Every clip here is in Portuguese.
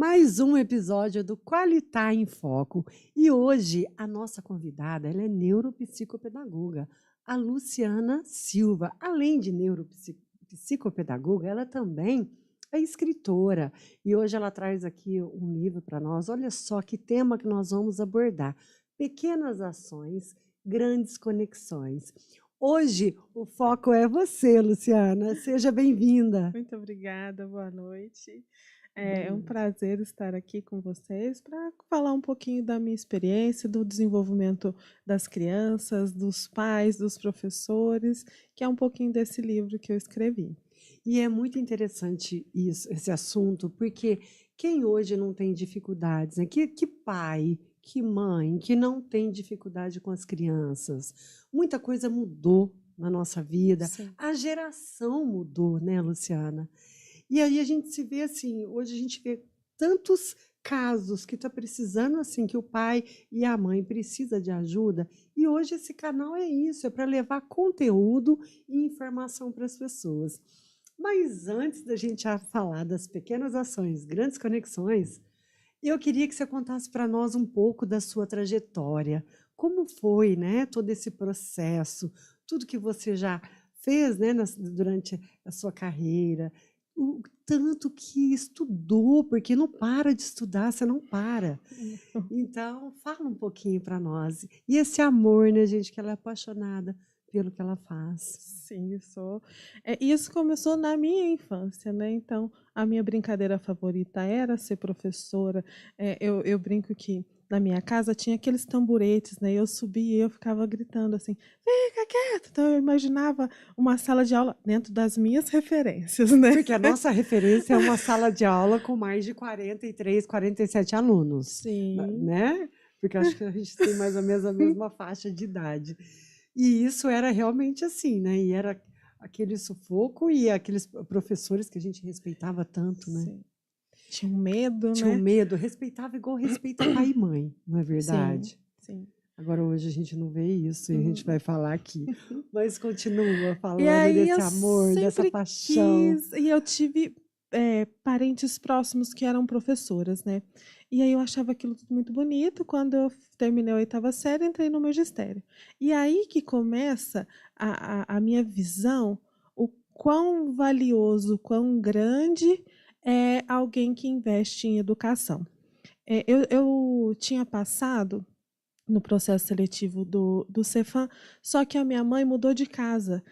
Mais um episódio do Qualitá em Foco. E hoje a nossa convidada, ela é neuropsicopedagoga, a Luciana Silva. Além de neuropsicopedagoga, ela também é escritora. E hoje ela traz aqui um livro para nós. Olha só que tema que nós vamos abordar. Pequenas ações, grandes conexões. Hoje o foco é você, Luciana. Seja bem-vinda. Muito obrigada, boa noite. Boa É um noite. prazer estar aqui com vocês para falar um pouquinho da minha experiência, do desenvolvimento das crianças, dos pais, dos professores, que é um pouquinho desse livro que eu escrevi. E é muito interessante isso, esse assunto, porque quem hoje não tem dificuldades, né? Que pai, que mãe, que não tem dificuldade com as crianças? Muita coisa mudou na nossa vida, Sim. a geração mudou, né, Luciana? E aí a gente se vê assim, hoje a gente vê tantos casos que está precisando assim, que o pai e a mãe precisa de ajuda, e hoje esse canal é isso, é para levar conteúdo e informação para as pessoas. Mas antes da gente falar das pequenas ações, grandes conexões, eu queria que você contasse para nós um pouco da sua trajetória. Como foi, né, todo esse processo, tudo que você já fez, né, durante a sua carreira, o tanto que estudou, porque não para de estudar, você não para. Então, fala um pouquinho para nós. E esse amor, né, gente, que ela é apaixonada pelo que ela faz. Sim, eu sou. Isso começou na minha infância, né? Então, a minha brincadeira favorita era ser professora. Eu brinco que na minha casa tinha aqueles tamboretes, né? Eu subia e eu ficava gritando assim, fica quieto! Então, eu imaginava uma sala de aula dentro das minhas referências, né? Porque a nossa referência é uma sala de aula com mais de 43, 47 alunos, Sim. né? Porque acho que a gente tem mais ou menos a mesma faixa de idade. E isso era realmente assim, né? E era aquele sufoco e aqueles professores que a gente respeitava tanto, né? Sim. Tinha um medo, Tinha um né? medo, respeitava igual respeita pai e mãe, não é Sim, verdade? sim. Agora hoje a gente não vê isso e a gente vai Hum. falar aqui. Mas continua E falando aí desse eu amor, dessa sempre paixão. quis, e eu tive parentes próximos que eram professoras, né? E aí eu achava aquilo tudo muito bonito. Quando eu terminei a oitava série, entrei no magistério. E aí que começa a minha visão, o quão valioso, quão grande é alguém que investe em educação. Eu tinha passado no processo seletivo do Cefam, só que a minha mãe mudou de casa,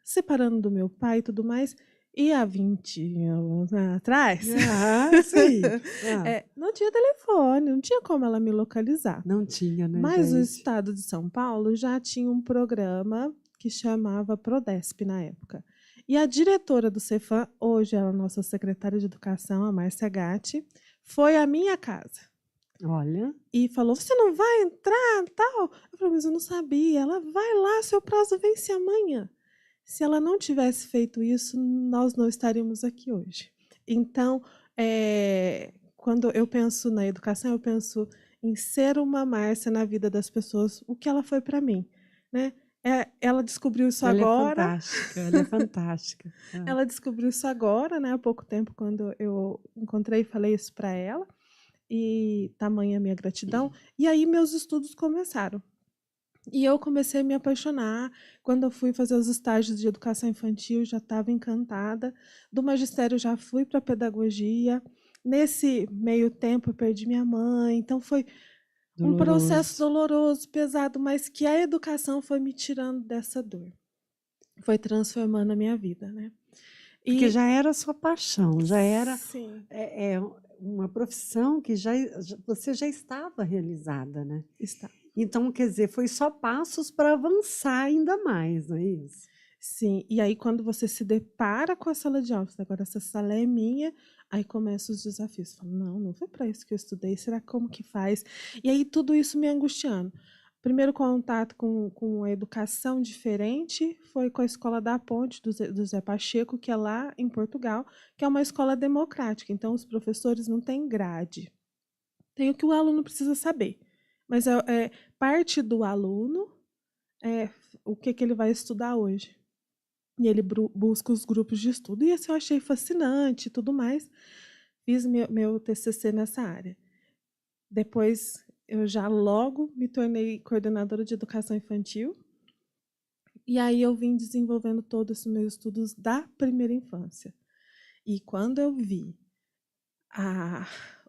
separando do meu pai e tudo mais, e há 20 anos atrás, Ah, sim. Ah, não tinha telefone, não tinha como ela me localizar. não tinha, né, Mas o gente? estado de São Paulo já tinha um programa que chamava Prodesp na época. E a diretora do Cefam, hoje ela é a nossa secretária de educação, a Márcia Gatti, foi à minha casa Olha, e falou: "Você não vai entrar, tal?" Eu falei: "Mas eu não sabia." Ela: "Vai lá, seu prazo vence amanhã." Se ela não tivesse feito isso, nós não estaríamos aqui hoje. Então, quando eu penso na educação, eu penso em ser uma Márcia na vida das pessoas, o que ela foi para mim, né? Ela descobriu isso ela é agora, fantástica, ela é fantástica. Ah, ela descobriu isso agora, né? Há pouco tempo, quando eu encontrei e falei isso para ela, e tamanha a minha gratidão. E aí meus estudos começaram. E eu comecei a me apaixonar. Quando eu fui fazer os estágios de educação infantil, já estava encantada. Do magistério já fui para a pedagogia. Nesse meio tempo eu perdi minha mãe, então foi um processo doloroso. doloroso, pesado, mas que a educação foi me tirando dessa dor. Foi transformando a minha vida, né? Porque E já era a sua paixão, já era sim, uma profissão que você já estava realizada, né? está. Então, quer dizer, foi só passos para avançar ainda mais, não é isso? Sim, e aí quando você se depara com a sala de aula, agora essa sala é minha, aí começam os desafios. Você fala, não, não foi para isso que eu estudei, será como que faz? E aí tudo isso me angustiando. Primeiro contato com a educação diferente foi com a Escola da Ponte, do Zé Pacheco, que é lá em Portugal, que é uma escola democrática, então os professores não têm grade. Tem o que o aluno precisa saber, mas parte do aluno é o que ele vai estudar hoje. E ele busca os grupos de estudo. E isso eu achei fascinante e tudo mais. fiz meu TCC nessa área. Depois, eu já logo me tornei coordenadora de educação infantil. E aí eu vim desenvolvendo todos os meus estudos da primeira infância. E quando eu vi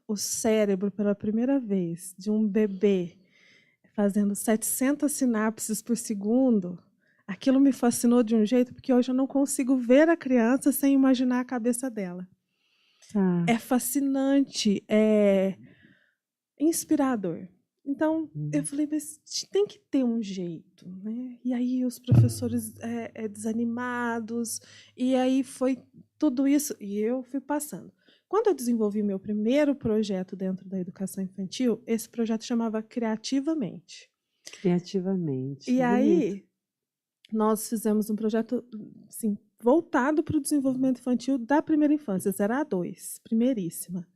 o cérebro pela primeira vez de um bebê fazendo 700 sinapses por segundo, aquilo me fascinou de um jeito, porque hoje eu não consigo ver a criança sem imaginar a cabeça dela. Tá. É fascinante, é inspirador. Então, eu falei, mas tem que ter um jeito, né? E aí os professores desanimados, e aí foi tudo isso, e eu fui passando. Quando eu desenvolvi meu primeiro projeto dentro da educação infantil, esse projeto chamava Criativamente. Criativamente. E Bonito. aí, nós fizemos um projeto assim, voltado para o desenvolvimento infantil da primeira infância, 0 a 2, primeiríssima.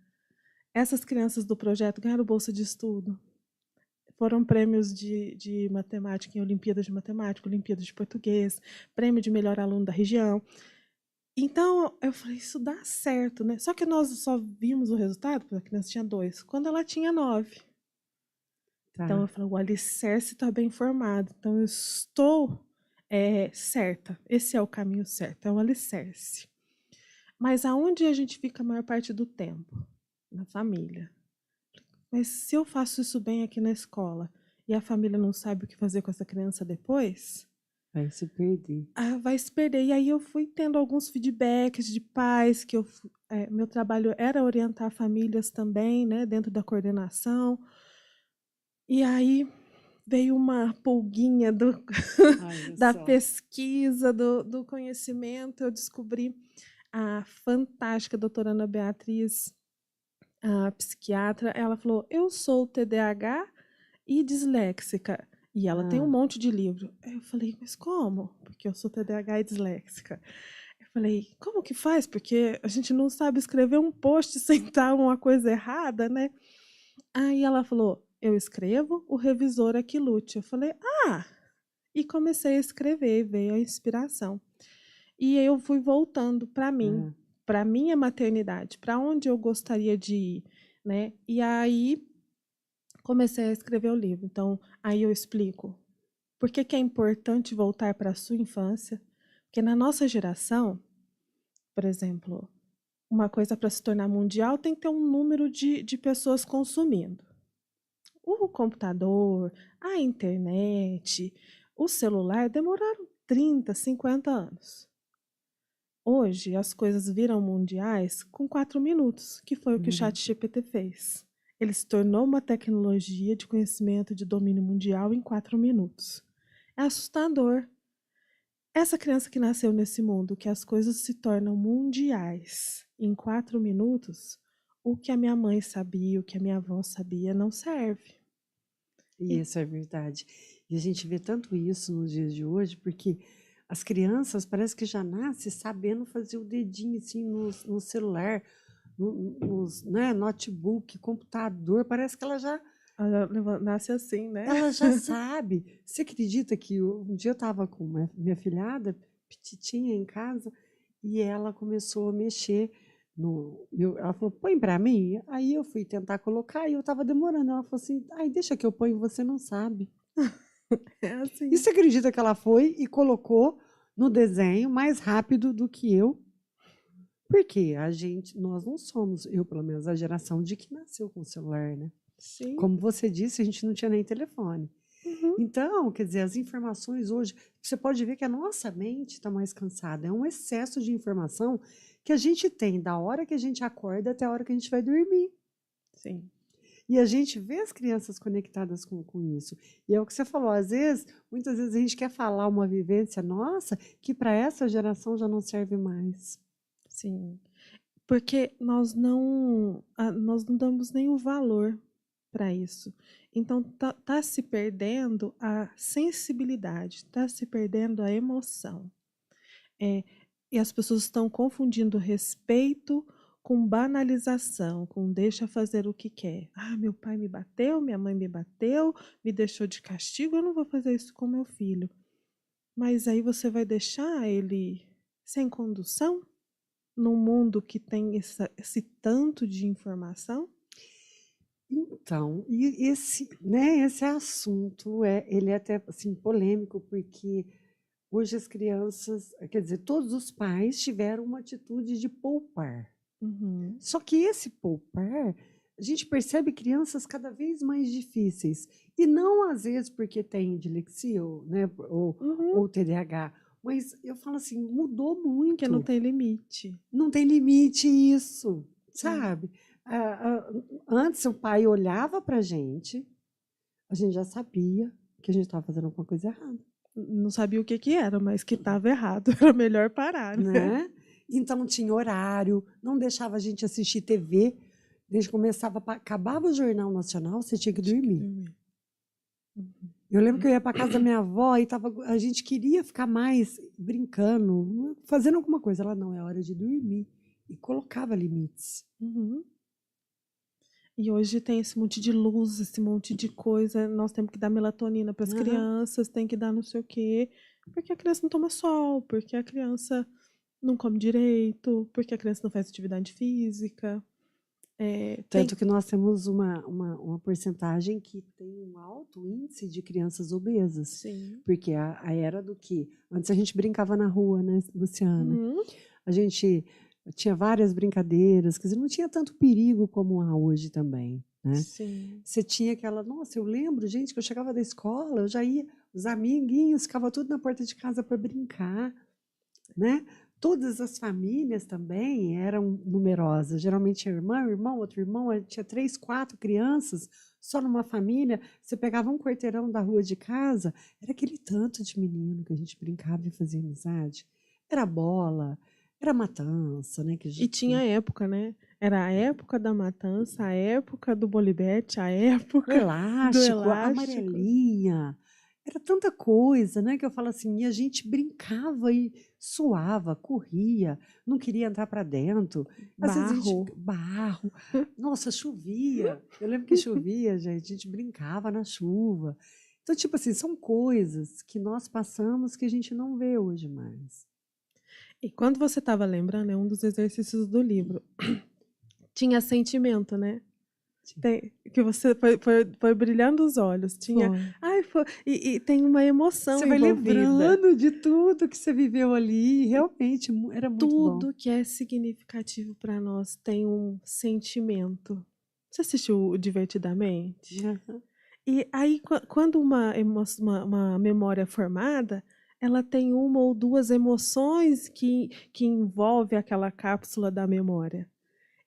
Essas crianças do projeto ganharam bolsa de estudo. Foram prêmios de matemática em Olimpíadas de Matemática, Olimpíadas de Português, prêmio de melhor aluno da região. Então, eu falei, isso dá certo, né? Só que nós só vimos o resultado, porque a criança tinha 2, quando ela tinha 9. Tá. Então, eu falei, o alicerce está bem formado. Então, eu estou certa. Esse é o caminho certo, é o alicerce. Mas aonde a gente fica a maior parte do tempo? Na família. Mas se eu faço isso bem aqui na escola e a família não sabe o que fazer com essa criança depois, Vai se perder. vai se perder. E aí eu fui tendo alguns feedbacks de pais, que meu trabalho era orientar famílias também, né, dentro da coordenação. E aí veio uma pulguinha da Só. pesquisa, do conhecimento. Eu descobri a fantástica doutora Ana Beatriz, a psiquiatra. Ela falou, eu sou TDAH e disléxica. E ela tem um monte de livro. Aí eu falei, mas como? Porque eu sou TDAH e disléxica. Eu falei, como que faz? Porque a gente não sabe escrever um post sem estar uma coisa errada, né? Aí ela falou, eu escrevo, o revisor é que lute. Eu falei, e comecei a escrever, e veio a inspiração. E eu fui voltando para mim, para minha maternidade, para onde eu gostaria de ir, né? E aí comecei a escrever o livro. Então, aí eu explico por que é importante voltar para a sua infância, porque na nossa geração, por exemplo, uma coisa para se tornar mundial tem que ter um número de pessoas consumindo. O computador, a internet, o celular demoraram 30, 50 anos. Hoje, as coisas viram mundiais com 4 minutos, que foi o que o ChatGPT fez. Ele se tornou uma tecnologia de conhecimento de domínio mundial em 4 minutos. É assustador. Essa criança que nasceu nesse mundo, que as coisas se tornam mundiais em 4 minutos, o que a minha mãe sabia, o que a minha avó sabia, não serve. E isso é verdade. E a gente vê tanto isso nos dias de hoje, porque as crianças parece que já nascem sabendo fazer o dedinho assim no celular, nos notebook, computador, parece que ela já Ela nasce assim, né? ela já sabe. Você acredita que um dia eu estava com minha filhada, petitinha em casa, e ela começou a mexer ela falou, põe para mim. Aí eu fui tentar colocar e eu estava demorando. Ela falou assim, ai, deixa que eu ponho, você não sabe. É assim. E você acredita que ela foi e colocou no desenho mais rápido do que eu? Porque nós não somos, eu pelo menos, a geração de que nasceu com o celular, né? Sim. Como você disse, a gente não tinha nem telefone. Uhum. Então, quer dizer, as informações hoje, você pode ver que a nossa mente está mais cansada. É um excesso de informação que a gente tem da hora que a gente acorda até a hora que a gente vai dormir. Sim. E a gente vê as crianças conectadas com isso. E é o que você falou, muitas vezes a gente quer falar uma vivência nossa que para essa geração já não serve mais. Sim. Porque nós não damos nenhum valor para isso. Então tá se perdendo a sensibilidade, está se perdendo a emoção. E as pessoas estão confundindo respeito com banalização, com deixa fazer o que quer. Meu pai me bateu, minha mãe me bateu, me deixou de castigo, eu não vou fazer isso com meu filho. Mas aí você vai deixar ele sem condução? num mundo que tem esse tanto de informação? Então, e esse, né, esse assunto ele é até assim polêmico, porque hoje as crianças, quer dizer, todos os pais tiveram uma atitude de poupar. Uhum. Só que esse poupar, a gente percebe crianças cada vez mais difíceis. E não às vezes porque tem dislexia, né, Uhum. ou TDAH, mas eu falo assim, mudou Porque não muito. tem limite. Não tem limite isso, É. sabe? Antes o pai olhava para a gente já sabia que a gente estava fazendo alguma coisa errada, Não sabia o que que era, mas que estava errado. Era melhor parar, né? né? Então tinha horário, não deixava a gente assistir TV, desde que acabava o Jornal Nacional, você tinha que Tinha que dormir. dormir. Uhum. Eu lembro que eu ia para casa da minha avó e a gente queria ficar mais brincando, fazendo alguma coisa. Ela não, é hora de dormir. E colocava limites. Uhum. E hoje tem esse monte de luz, esse monte de coisa. Nós temos que dar melatonina para as Aham. crianças, tem que dar não sei o quê. Porque a criança não toma sol, porque a criança não come direito, porque a criança não faz atividade física. Tanto que nós temos uma porcentagem que tem um alto índice de crianças obesas. Sim. Porque a era do que? Antes a gente brincava na rua, né, Luciana? Uhum. A gente tinha várias brincadeiras, quer dizer, não tinha tanto perigo como há hoje também, né? Sim. Você tinha aquela, nossa, eu lembro, gente, que eu chegava da escola, eu já ia, os amiguinhos ficavam tudo na porta de casa para brincar, né? Todas as famílias também eram numerosas, geralmente irmã, irmão, outro irmão, tinha 3, 4 crianças, só numa família, você pegava um quarteirão da rua de casa, era aquele tanto de menino que a gente brincava e fazia amizade. Era bola, era matança, né? Que a E gente, tinha época, né? Era a época da matança, a época do bolibete, a época do elástico, a elástico. amarelinha, era tanta coisa, né? Que eu falo assim, e a gente brincava e suava, corria, não queria entrar para dentro. Às vezes a gente, Barro. barro, nossa, chovia. Eu lembro que chovia, gente, a gente brincava na chuva. Então, tipo assim, são coisas que nós passamos que a gente não vê hoje mais. E quando você estava lembrando, é um dos exercícios do livro. Tinha sentimento, né? Que você foi brilhando os olhos. Tinha. Foi. Ai, e tem uma emoção Você vai envolvida. lembrando de tudo que você viveu ali, realmente era muito bom. Tudo que é significativo para nós tem um sentimento. Você assistiu o Divertidamente? Aham. E aí, quando uma memória é formada, ela tem uma ou duas emoções que envolve aquela cápsula da memória.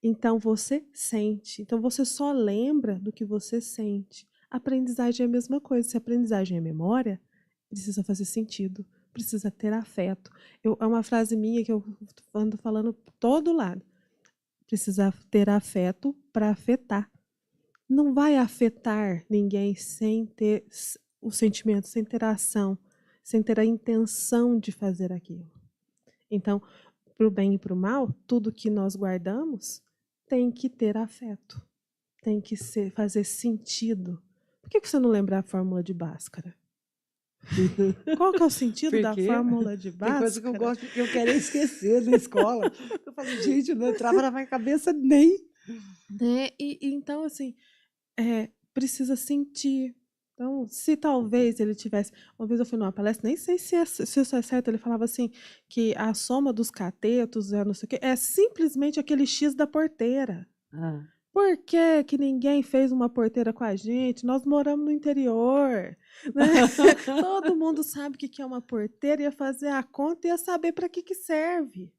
Então você sente. Então você só lembra do que você sente. Aprendizagem é a mesma coisa. Se a aprendizagem é memória, precisa fazer sentido, precisa ter afeto. É uma frase minha que eu ando falando todo lado. Precisa ter afeto para afetar. Não vai afetar ninguém sem ter o sentimento, sem ter a ação, sem ter a intenção de fazer aquilo. Então, para o bem e para o mal, tudo que nós guardamos tem que ter afeto, tem que fazer sentido. Por que você não lembra a fórmula de Bhaskara? Qual que é o sentido da Porque fórmula de tem coisa que eu Bhaskara? gosto, que eu quero esquecer na escola. Eu falo, gente, não entrava na minha cabeça nem. Né? E então, assim, precisa sentir. Então, se talvez ele tivesse. Uma vez eu fui numa palestra, nem sei se isso é certo, ele falava assim, que a soma dos catetos, não sei o quê, é simplesmente aquele X da porteira. Ah, Por que que ninguém fez uma porteira com a gente? Nós moramos no interior, né? Todo mundo sabe o que é uma porteira, ia fazer a conta e ia saber para que serve.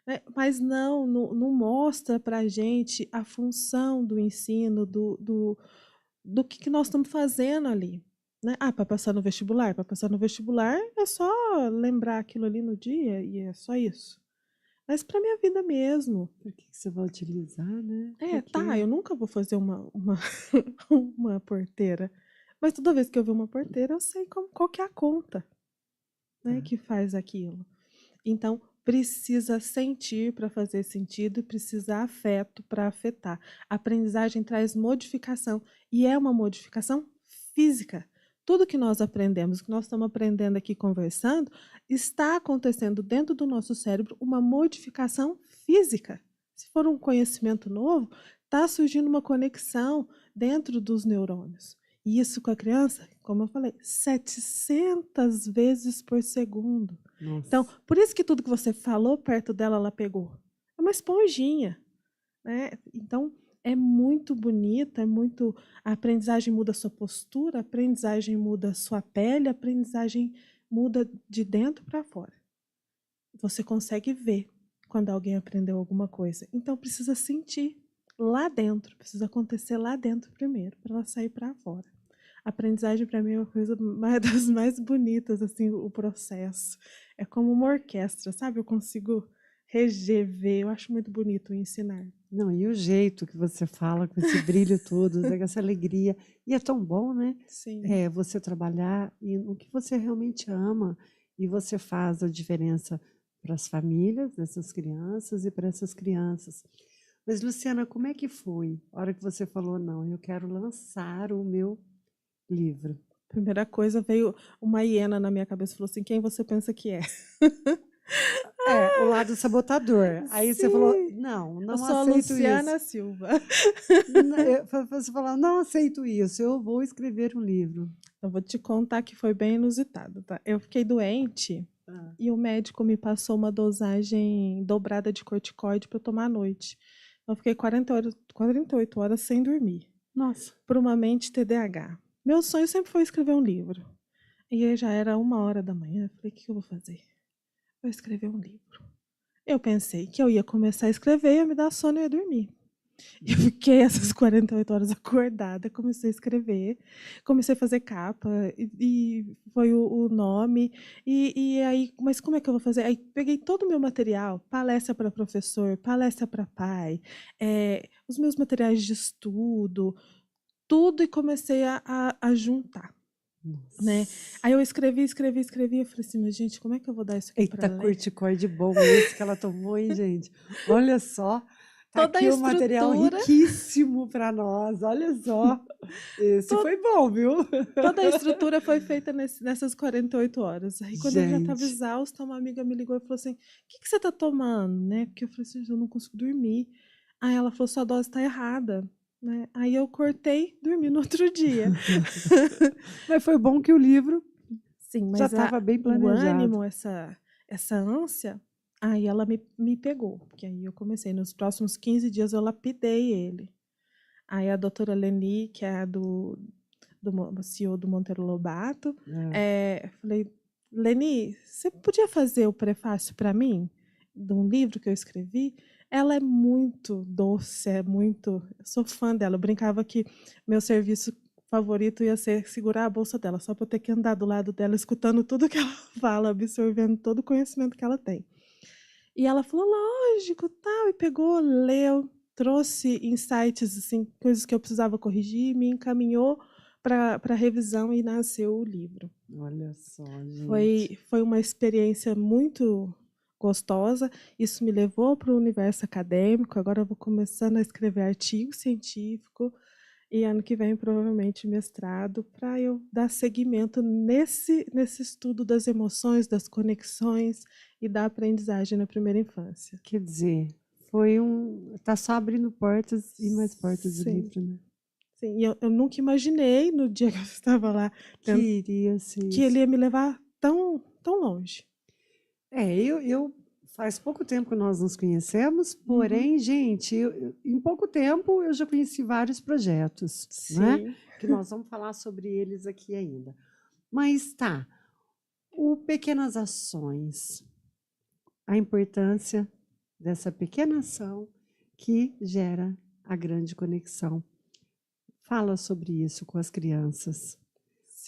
Né? Mas não mostra para a gente a função do ensino, do que nós estamos fazendo ali. Né? Ah, para passar no vestibular? Para passar no vestibular é só lembrar aquilo ali no dia e é só isso. Mas para minha vida mesmo. por que você vai utilizar, né? Tá, eu nunca vou fazer uma porteira. Mas toda vez que eu ver uma porteira, eu sei qual que é a conta, né, que faz aquilo. Então, precisa sentir para fazer sentido e precisa afeto para afetar. A aprendizagem traz modificação e é uma modificação física. tudo que nós aprendemos, que nós estamos aprendendo aqui conversando, está acontecendo dentro do nosso cérebro uma modificação física. Se for um conhecimento novo, está surgindo uma conexão dentro dos neurônios. E isso com a criança, como eu falei, 700 vezes por segundo. Então, Nossa. por isso que tudo que você falou perto dela, ela pegou. É uma esponjinha, né? Então, é muito bonita, é muito... A aprendizagem muda a sua postura, a aprendizagem muda a sua pele, a aprendizagem muda de dentro para fora. Você consegue ver quando alguém aprendeu alguma coisa. Então, precisa sentir lá dentro, precisa acontecer lá dentro primeiro, para ela sair para fora. A aprendizagem, para mim, é uma coisa das mais bonitas, assim, o processo. É como uma orquestra, sabe? Eu consigo reger, eu acho muito bonito o ensinar. Não, e o jeito que você fala, com esse brilho todo, com essa alegria. E é tão bom, né? Sim. Você trabalhar no que você realmente ama e você faz a diferença para as famílias dessas crianças e para essas crianças. Mas, Luciana, como é que foi a hora que você falou, não, eu quero lançar o meu livro? Primeira coisa, veio uma hiena na minha cabeça e falou assim, quem você pensa que é? O lado sabotador. Aí você falou, Sim, não, eu não sou a aceito Luciana isso. Silva. Você falou, não aceito isso, eu vou escrever um livro. Eu vou te contar que foi bem inusitado, tá? Eu fiquei doente e o médico me passou uma dosagem dobrada de corticoide para eu tomar à noite. Eu fiquei 48 horas sem dormir, Nossa. por uma mente TDAH. Meu sonho sempre foi escrever um livro. E aí já era 1h da manhã, eu falei, o que eu vou fazer? Vou escrever um livro. Eu pensei que eu ia começar a escrever, ia me dar sono e ia dormir. Eu fiquei essas 48 horas acordada, comecei a escrever, comecei a fazer capa, e foi o nome, e aí, mas como é que eu vou fazer? Aí peguei todo o meu material, palestra para professor, palestra para pai, os meus materiais de estudo, tudo, e comecei a juntar. Né? Aí eu escrevi, eu falei assim, mas gente, como é que eu vou dar isso aqui para Eita, ler? corticoide bom esse que ela tomou, hein, gente? Olha só, tá Toda a aqui o material estrutura, riquíssimo para nós, olha só. Esse to- foi bom, viu? toda a estrutura foi feita nessas 48 horas. Aí quando eu já estava Gente, exausta, uma amiga me ligou e falou assim, o que você está tomando? Né? Porque eu falei assim, eu não consigo dormir. Aí ela falou, sua dose está errada. Né? Aí eu cortei, dormi no outro dia. mas foi bom que o livro Sim, já mas estava bem o planejado. ânimo, essa ânsia, aí ela me pegou. Porque aí eu comecei, nos próximos 15 dias eu lapidei ele. Aí a doutora Leni, que é a do CEO do Monteiro Lobato, falei, Leni, você podia fazer o prefácio para mim, de um livro que eu escrevi? Ela é muito doce, eu sou fã dela, eu brincava que meu serviço favorito ia ser segurar a bolsa dela, só para eu ter que andar do lado dela, escutando tudo que ela fala, absorvendo todo o conhecimento que ela tem. E ela falou, lógico, tal, e pegou, leu, trouxe insights, assim, coisas que eu precisava corrigir, me encaminhou para revisão e nasceu o livro. Olha só, gente. Foi uma experiência muito gostosa, isso me levou para o universo acadêmico, agora eu vou começando a escrever artigo científico, e ano que vem, provavelmente, mestrado, para eu dar seguimento nesse estudo das emoções, das conexões e da aprendizagem na primeira infância. Quer dizer, tá só abrindo portas e mais portas do Sim, livro, né? sim. E eu nunca imaginei, no dia que eu estava lá, Que iria ser que ele isso. ia me levar tão, tão longe. Eu faz pouco tempo que nós nos conhecemos, porém, gente, em pouco tempo eu já conheci vários projetos, né? Sim. Que nós vamos falar sobre eles aqui ainda. Mas tá, o Pequenas Ações, a importância dessa pequena ação que gera a grande conexão. Fala sobre isso com as crianças.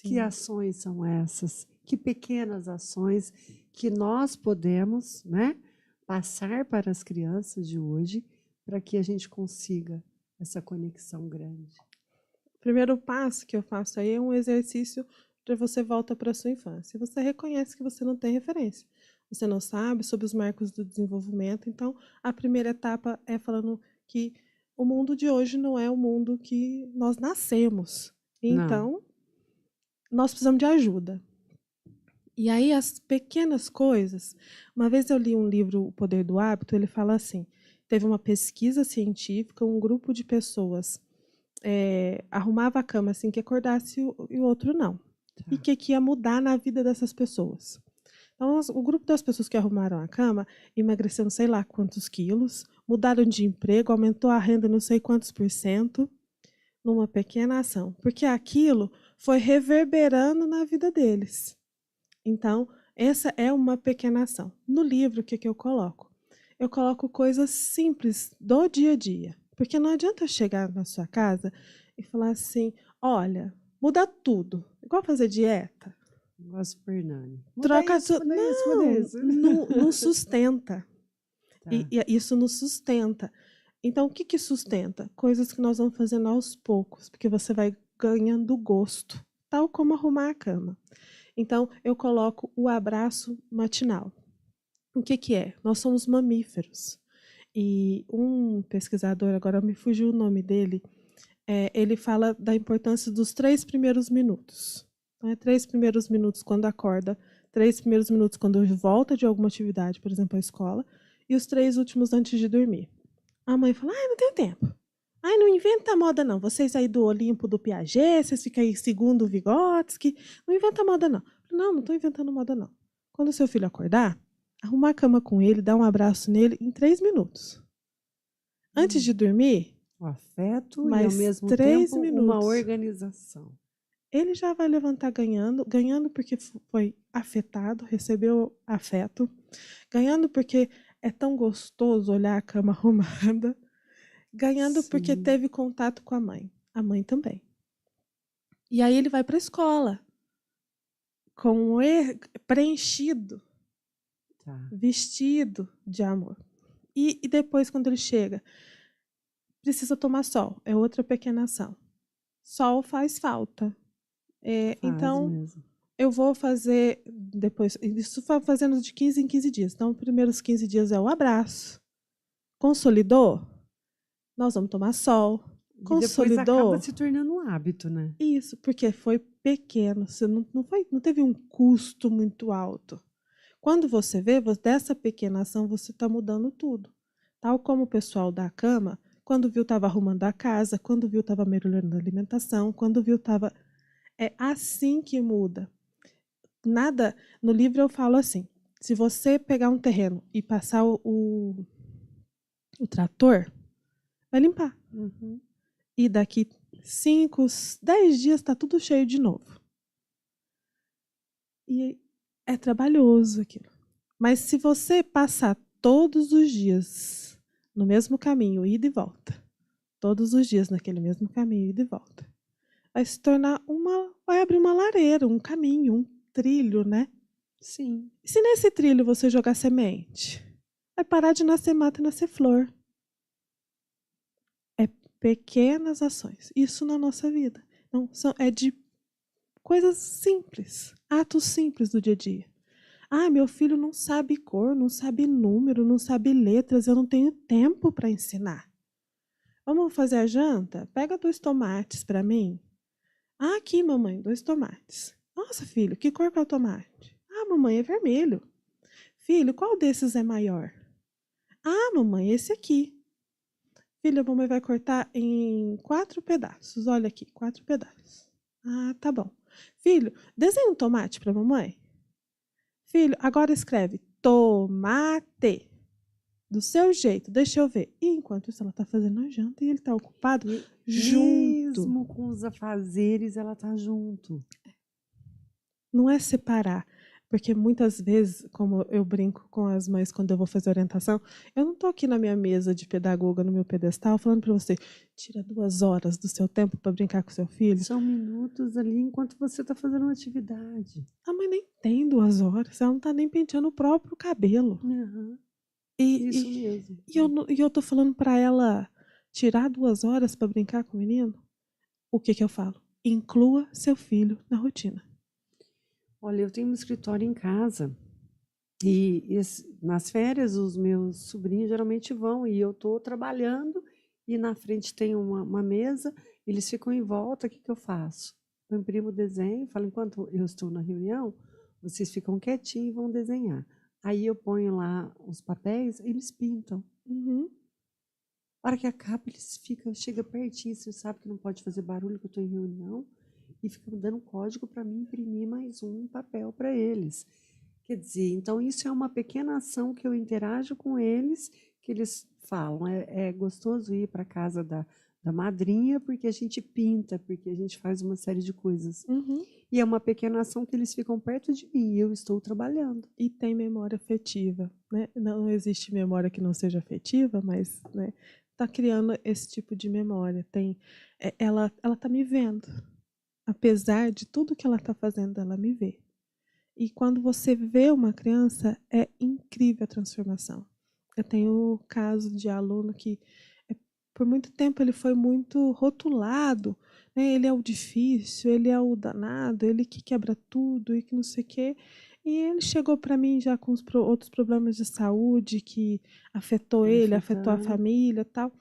Que Sim. ações são essas? Que pequenas ações que nós podemos, né, passar para as crianças de hoje para que a gente consiga essa conexão grande? O primeiro passo que eu faço aí é um exercício para você voltar para a sua infância. Você reconhece que você não tem referência. Você não sabe sobre os marcos do desenvolvimento. Então, a primeira etapa é falando que o mundo de hoje não é o mundo que nós nascemos. Não. Então, nós precisamos de ajuda. E aí as pequenas coisas... Uma vez eu li um livro, O Poder do Hábito, ele fala assim, teve uma pesquisa científica, um grupo de pessoas arrumava a cama assim que acordasse e o outro não. E o Tá. que ia mudar na vida dessas pessoas? Então, o grupo das pessoas que arrumaram a cama emagreceram sei lá quantos quilos, mudaram de emprego, aumentou a renda não sei quantos % numa pequena ação. Porque aquilo foi reverberando na vida deles. Então, essa é uma pequena ação. No livro, o que eu coloco? Eu coloco coisas simples do dia a dia. Porque não adianta eu chegar na sua casa e falar assim, olha, muda tudo. Igual fazer dieta. Gosto do Hernani. Muda Troca isso, tudo. muda isso, muda Não, isso. não sustenta. Tá. E isso não sustenta. Então, o que sustenta? Coisas que nós vamos fazendo aos poucos, porque você vai ganhando gosto, tal como arrumar a cama. Então, eu coloco o abraço matinal. O que é? Nós somos mamíferos. E um pesquisador, agora me fugiu o nome dele, ele fala da importância dos 3 primeiros minutos. Então, 3 primeiros minutos quando acorda, 3 primeiros minutos quando volta de alguma atividade, por exemplo, a escola, e os 3 últimos antes de dormir. A mãe fala, não tenho tempo. Não inventa moda não. Vocês aí do Olimpo, do Piaget, vocês ficam aí segundo o Vygotsky, não inventa moda não. Não estou inventando moda não. Quando o seu filho acordar, arruma a cama com ele, dá um abraço nele em 3 minutos. Antes de dormir, o afeto e, ao mais mesmo 3 tempo, minutos. uma organização. Ele já vai levantar ganhando porque foi afetado, recebeu afeto, ganhando porque é tão gostoso olhar a cama arrumada, ganhando porque Sim. teve contato com a mãe também. E aí ele vai para a escola, preenchido, Tá. vestido de amor. E depois, quando ele chega, precisa tomar sol, é outra pequena ação. Sol faz falta. Faz Então, mesmo. eu vou fazer depois, isso fazendo de 15 em 15 dias. Então, os primeiros 15 dias é o abraço. Consolidou? Nós vamos tomar sol. E depois Consolidou? acaba se tornando um hábito, né? Isso, porque foi pequeno, você não teve um custo muito alto. Quando você vê, dessa pequena ação, você está mudando tudo. Tal como o pessoal da cama, quando viu estava arrumando a casa, quando viu estava melhorando a alimentação, quando viu estava... É assim que muda. Nada, no livro eu falo assim, se você pegar um terreno e passar o trator, vai limpar. Uhum. E daqui 5, 10 dias está tudo cheio de novo. E é trabalhoso aquilo. Mas se você passar todos os dias no mesmo caminho, ida e volta, todos os dias naquele mesmo caminho, ida e volta, vai se tornar vai abrir uma lareira, um caminho, um trilho, né? Sim. E se nesse trilho você jogar semente, vai parar de nascer mata e nascer flor. É pequenas ações. Isso na nossa vida. Então, é de coisas simples, atos simples do dia a dia. Meu filho não sabe cor, não sabe número, não sabe letras, eu não tenho tempo para ensinar. Vamos fazer a janta? Pega 2 tomates para mim. Aqui, mamãe, 2 tomates. Nossa, filho, que cor que é o tomate? Mamãe, é vermelho. Filho, qual desses é maior? Mamãe, esse aqui. Filho, a mamãe vai cortar em 4 pedaços. Olha aqui, 4 pedaços. Tá bom. Filho, desenha um tomate para mamãe. Filho, agora escreve tomate. Do seu jeito, deixa eu ver. E enquanto isso, ela está fazendo a janta e ele está ocupado junto. Mesmo com os afazeres, ela tá junto. Não é separar. Porque muitas vezes, como eu brinco com as mães quando eu vou fazer orientação, eu não estou aqui na minha mesa de pedagoga, no meu pedestal, falando para você, tira 2 horas do seu tempo para brincar com seu filho. São minutos ali enquanto você está fazendo uma atividade. A mãe nem tem 2 horas, ela não está nem penteando o próprio cabelo. Uhum. Isso mesmo. E eu estou falando para ela tirar 2 horas para brincar com o menino? O que eu falo? Inclua seu filho na rotina. Olha, eu tenho um escritório em casa e nas férias os meus sobrinhos geralmente vão e eu estou trabalhando e na frente tem uma mesa, eles ficam em volta, o que eu faço? eu imprimo o desenho, falo, enquanto eu estou na reunião, vocês ficam quietinhos e vão desenhar. Aí eu ponho lá os papéis, eles pintam. Uhum. A hora que acaba, eles ficam, chega pertinho, você sabe que não pode fazer barulho, que eu estou em reunião, e ficam dando código para mim imprimir mais um papel para eles. Quer dizer, então isso é uma pequena ação que eu interajo com eles, que eles falam, é gostoso ir para a casa da madrinha, porque a gente pinta, porque a gente faz uma série de coisas. Uhum. E é uma pequena ação que eles ficam perto de mim, e eu estou trabalhando. E tem memória afetiva, né? Não existe memória que não seja afetiva, mas, né, tá criando esse tipo de memória. Ela tá me vendo. Apesar de tudo que ela tá fazendo, ela me vê. E quando você vê uma criança, é incrível a transformação. Eu tenho o caso de aluno que, por muito tempo, ele foi muito rotulado, né? Ele é o difícil, ele é o danado, ele que quebra tudo e que não sei o quê. E ele chegou para mim já com outros problemas de saúde que afetou Vai ele, afetou a afetando. família e tal.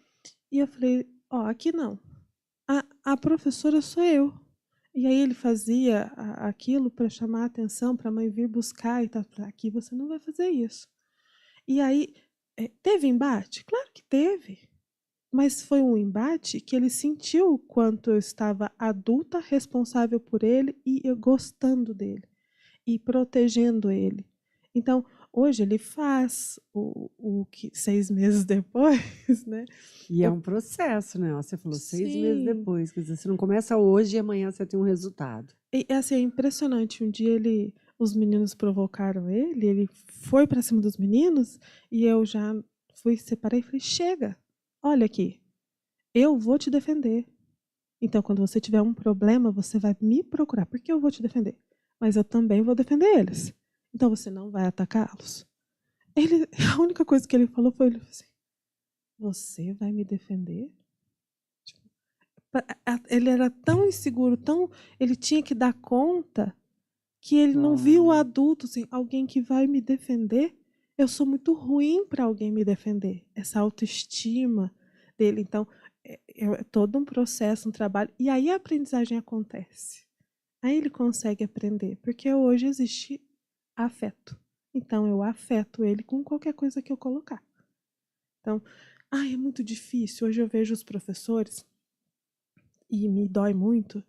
E eu falei, ó, aqui não. A professora sou eu. E aí ele fazia aquilo para chamar a atenção, para a mãe vir buscar e tal. Aqui você não vai fazer isso. E aí, teve embate? Claro que teve. Mas foi um embate que ele sentiu o quanto eu estava adulta, responsável por ele e eu gostando dele e protegendo ele. Então, hoje ele faz o que 6 meses depois, né? E é O- um processo, né? Você falou 6 meses sim. depois, quer dizer, você não começa hoje e amanhã você tem um resultado. E assim, é impressionante. Um dia os meninos provocaram ele foi para cima dos meninos e eu já fui, separei e falei: chega, olha aqui, eu vou te defender. Então, quando você tiver um problema, você vai me procurar, porque eu vou te defender. Mas eu também vou defender eles. Então, você não vai atacá-los. Ele, a única coisa que ele falou foi assim: você vai me defender? Tipo, ele era tão inseguro, ele tinha que dar conta que ele não viu o Olha, adulto, assim, alguém que vai me defender. Eu sou muito ruim para alguém me defender. Essa autoestima dele. Então, é todo um processo, um trabalho. E aí a aprendizagem acontece. Aí ele consegue aprender, porque hoje existe afeto. Então, eu afeto ele com qualquer coisa que eu colocar. Então, ai, é muito difícil. Hoje eu vejo os professores, e me dói muito,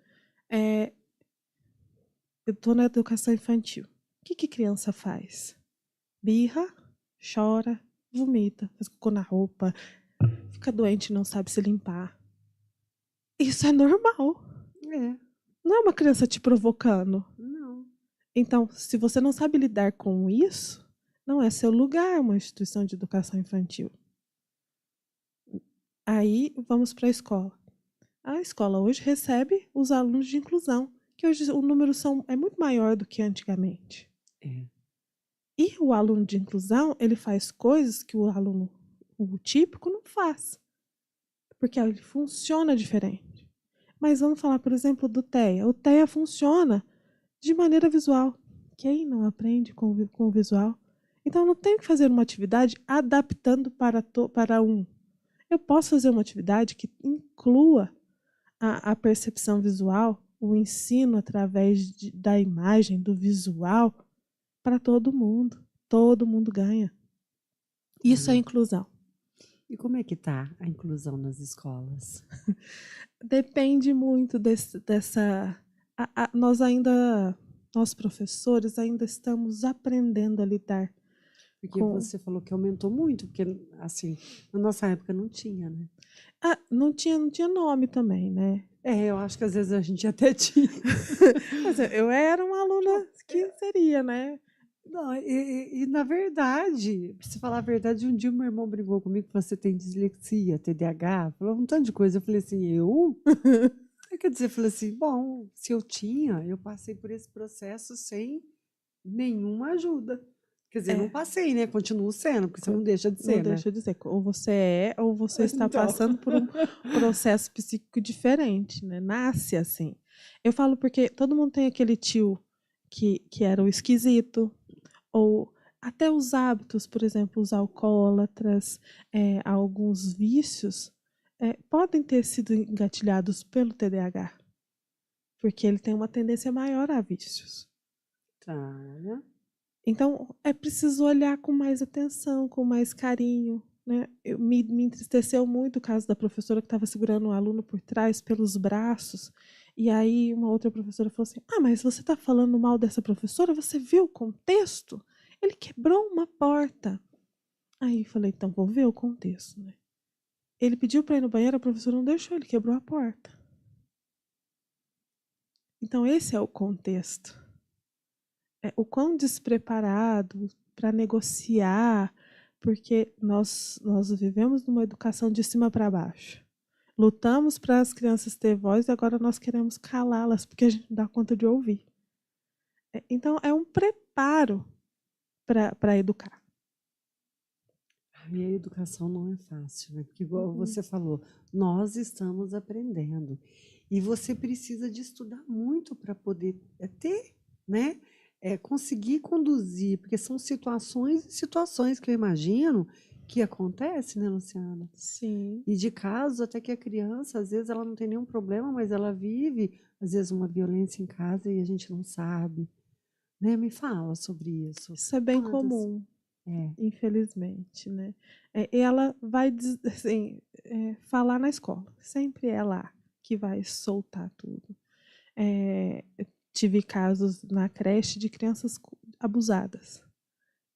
é, eu estou na educação infantil. O que criança faz? Birra, chora, vomita, faz cocô na roupa, fica doente e não sabe se limpar. Isso é normal. é, Não é uma criança te provocando. não. Então, se você não sabe lidar com isso, não é seu lugar uma instituição de educação infantil. Aí, vamos para a escola. A escola hoje recebe os alunos de inclusão, que hoje o número é muito maior do que antigamente. É. E o aluno de inclusão, ele faz coisas que o típico não faz, porque ele funciona diferente. Mas vamos falar, por exemplo, do TEA. O TEA funciona de maneira visual. Quem não aprende com o visual? Então, eu não tenho que fazer uma atividade adaptando para um. Eu posso fazer uma atividade que inclua a percepção visual, o ensino através da imagem, do visual, para todo mundo. Todo mundo ganha. Isso é Ah, inclusão. e como é que está a inclusão nas escolas? Depende muito dessa. Nós professores ainda estamos aprendendo a lidar Porque com. você falou que aumentou muito, porque assim, na nossa época não tinha, né? Não tinha nome também, né? É, eu acho que às vezes a gente até tinha. Mas eu era uma aluna que seria, né? Não, na verdade, pra você falar a verdade, um dia o meu irmão brigou comigo que você tem dislexia, TDAH, falou um tanto de coisa. Eu falei assim, eu? Quer dizer, eu falei assim, bom, se eu tinha, eu passei por esse processo sem nenhuma ajuda. Quer dizer, não É, passei, né? Continuo sendo, porque você co- não deixa de não ser, né? deixa de dizer, ou você é, ou você está Então, passando por um processo psíquico diferente, né? Nasce assim. Eu falo porque todo mundo tem aquele tio que era o esquisito, ou até os hábitos, por exemplo, os alcoólatras, alguns vícios, podem ter sido engatilhados pelo TDAH. porque ele tem uma tendência maior a vícios. Tá. Então, é preciso olhar com mais atenção, com mais carinho, né? Me entristeceu muito o caso da professora que estava segurando o aluno por trás, pelos braços, e aí uma outra professora falou assim: ah, mas você está falando mal dessa professora? Você viu o contexto? Ele quebrou uma porta. Aí eu falei: então vou ver o contexto, né? Ele pediu para ir no banheiro, a professora não deixou, ele quebrou a porta. Então, esse é o contexto. O quão despreparado para negociar, porque nós vivemos numa educação de cima para baixo. Lutamos para as crianças ter voz e agora nós queremos calá-las porque a gente não dá conta de ouvir. Então, é um preparo para educar. E a educação não é fácil, né? Porque, igual você falou, nós estamos aprendendo. E você precisa de estudar muito para poder ter, né? Conseguir conduzir, porque são situações e situações que eu imagino que acontecem, né, Luciana? Sim. E de casos até que a criança, às vezes, ela não tem nenhum problema, mas ela vive, às vezes, uma violência em casa e a gente não sabe. Né? Me fala sobre isso. Isso é bem Quantas? comum, É. infelizmente, né? E ela vai assim, falar na escola. Sempre é lá que vai soltar tudo. Tive casos na creche de crianças abusadas.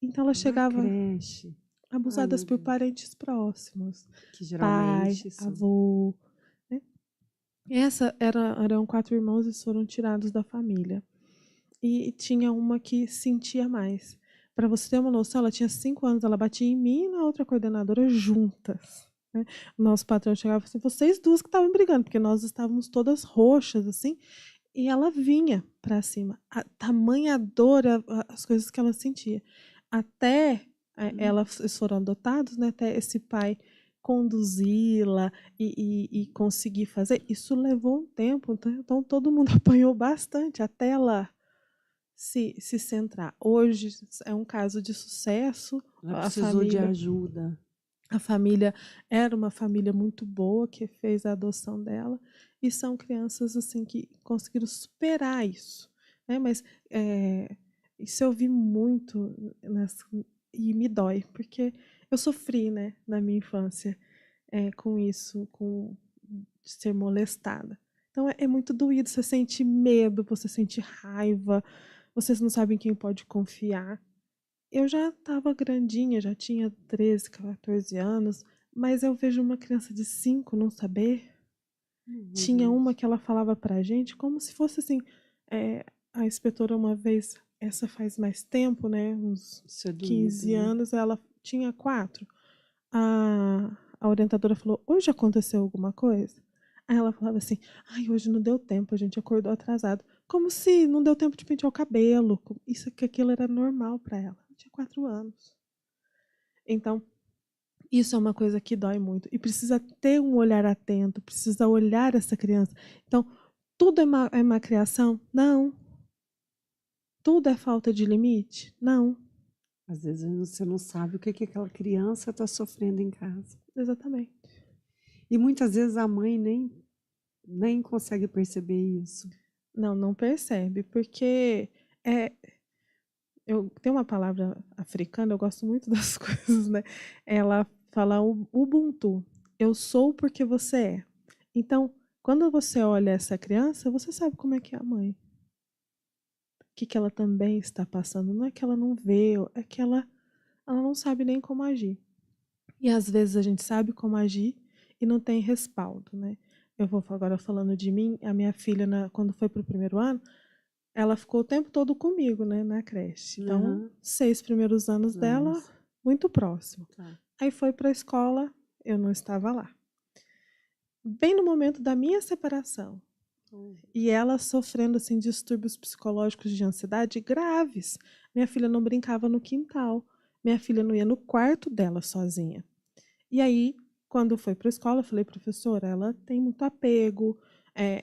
Então ela Na chegava creche. Ai, abusadas meu por Deus. parentes próximos, Que pai, geralmente são. avô, né? Eram 4 irmãos e foram tirados da família. E tinha uma que sentia mais. Para você ter uma noção, ela tinha 5 anos, ela batia em mim e na outra coordenadora juntas. Né? O nosso patrão chegava e falava assim: vocês duas que estavam brigando, porque nós estávamos todas roxas, assim, e ela vinha para cima. A tamanha dor, as coisas que ela sentia. Até eles foram adotados, né? Até esse pai conduzi-la e conseguir fazer. Isso levou um tempo, então todo mundo apanhou bastante até ela se centrar. Hoje é um caso de sucesso. Ela precisou de ajuda. A família era uma família muito boa que fez a adoção dela e são crianças assim que conseguiram superar isso, né? Mas isso eu vi muito e me dói porque eu sofri, né, na minha infância com isso, com de ser molestada. Então é muito doído, você sente medo, você sente raiva, vocês não sabem quem pode confiar. Eu já estava grandinha, já tinha 13, 14 anos, mas eu vejo uma criança de 5 não saber. Tinha uma Gente. que ela falava pra gente como se fosse assim, a inspetora uma vez, essa faz mais tempo, né, uns Isso é doído, 15 né? anos, ela tinha 4. A orientadora falou: hoje aconteceu alguma coisa? Aí ela falava assim: ai, hoje não deu tempo, a gente acordou atrasado. Como se não deu tempo de pentear o cabelo. Isso que aquilo era normal para ela. Ela tinha 4 anos. Então, isso é uma coisa que dói muito. E precisa ter um olhar atento, precisa olhar essa criança. Então, tudo é má criação? Não. Tudo é falta de limite? Não. Às vezes você não sabe o que aquela criança está sofrendo em casa. Exatamente. E muitas vezes a mãe nem consegue perceber isso. Não percebe, porque eu tenho uma palavra africana, eu gosto muito das coisas, né? Ela fala Ubuntu. Eu sou porque você é. Então, quando você olha essa criança, você sabe como é que é a mãe. O que ela também está passando. Não é que ela não vê, é que ela não sabe nem como agir. E às vezes a gente sabe como agir e não tem respaldo, né? Eu vou agora falando de mim, a minha filha, quando foi para o 1º ano, ela ficou o tempo todo comigo, né, na creche. Então, 6 primeiros anos dela, muito próximo. Tá. Aí foi para a escola, eu não estava lá. Bem no momento da minha separação. E ela sofrendo assim distúrbios psicológicos de ansiedade graves. Minha filha não brincava no quintal. Minha filha não ia no quarto dela sozinha. E aí, quando foi para a escola, eu falei: professora, ela tem muito apego,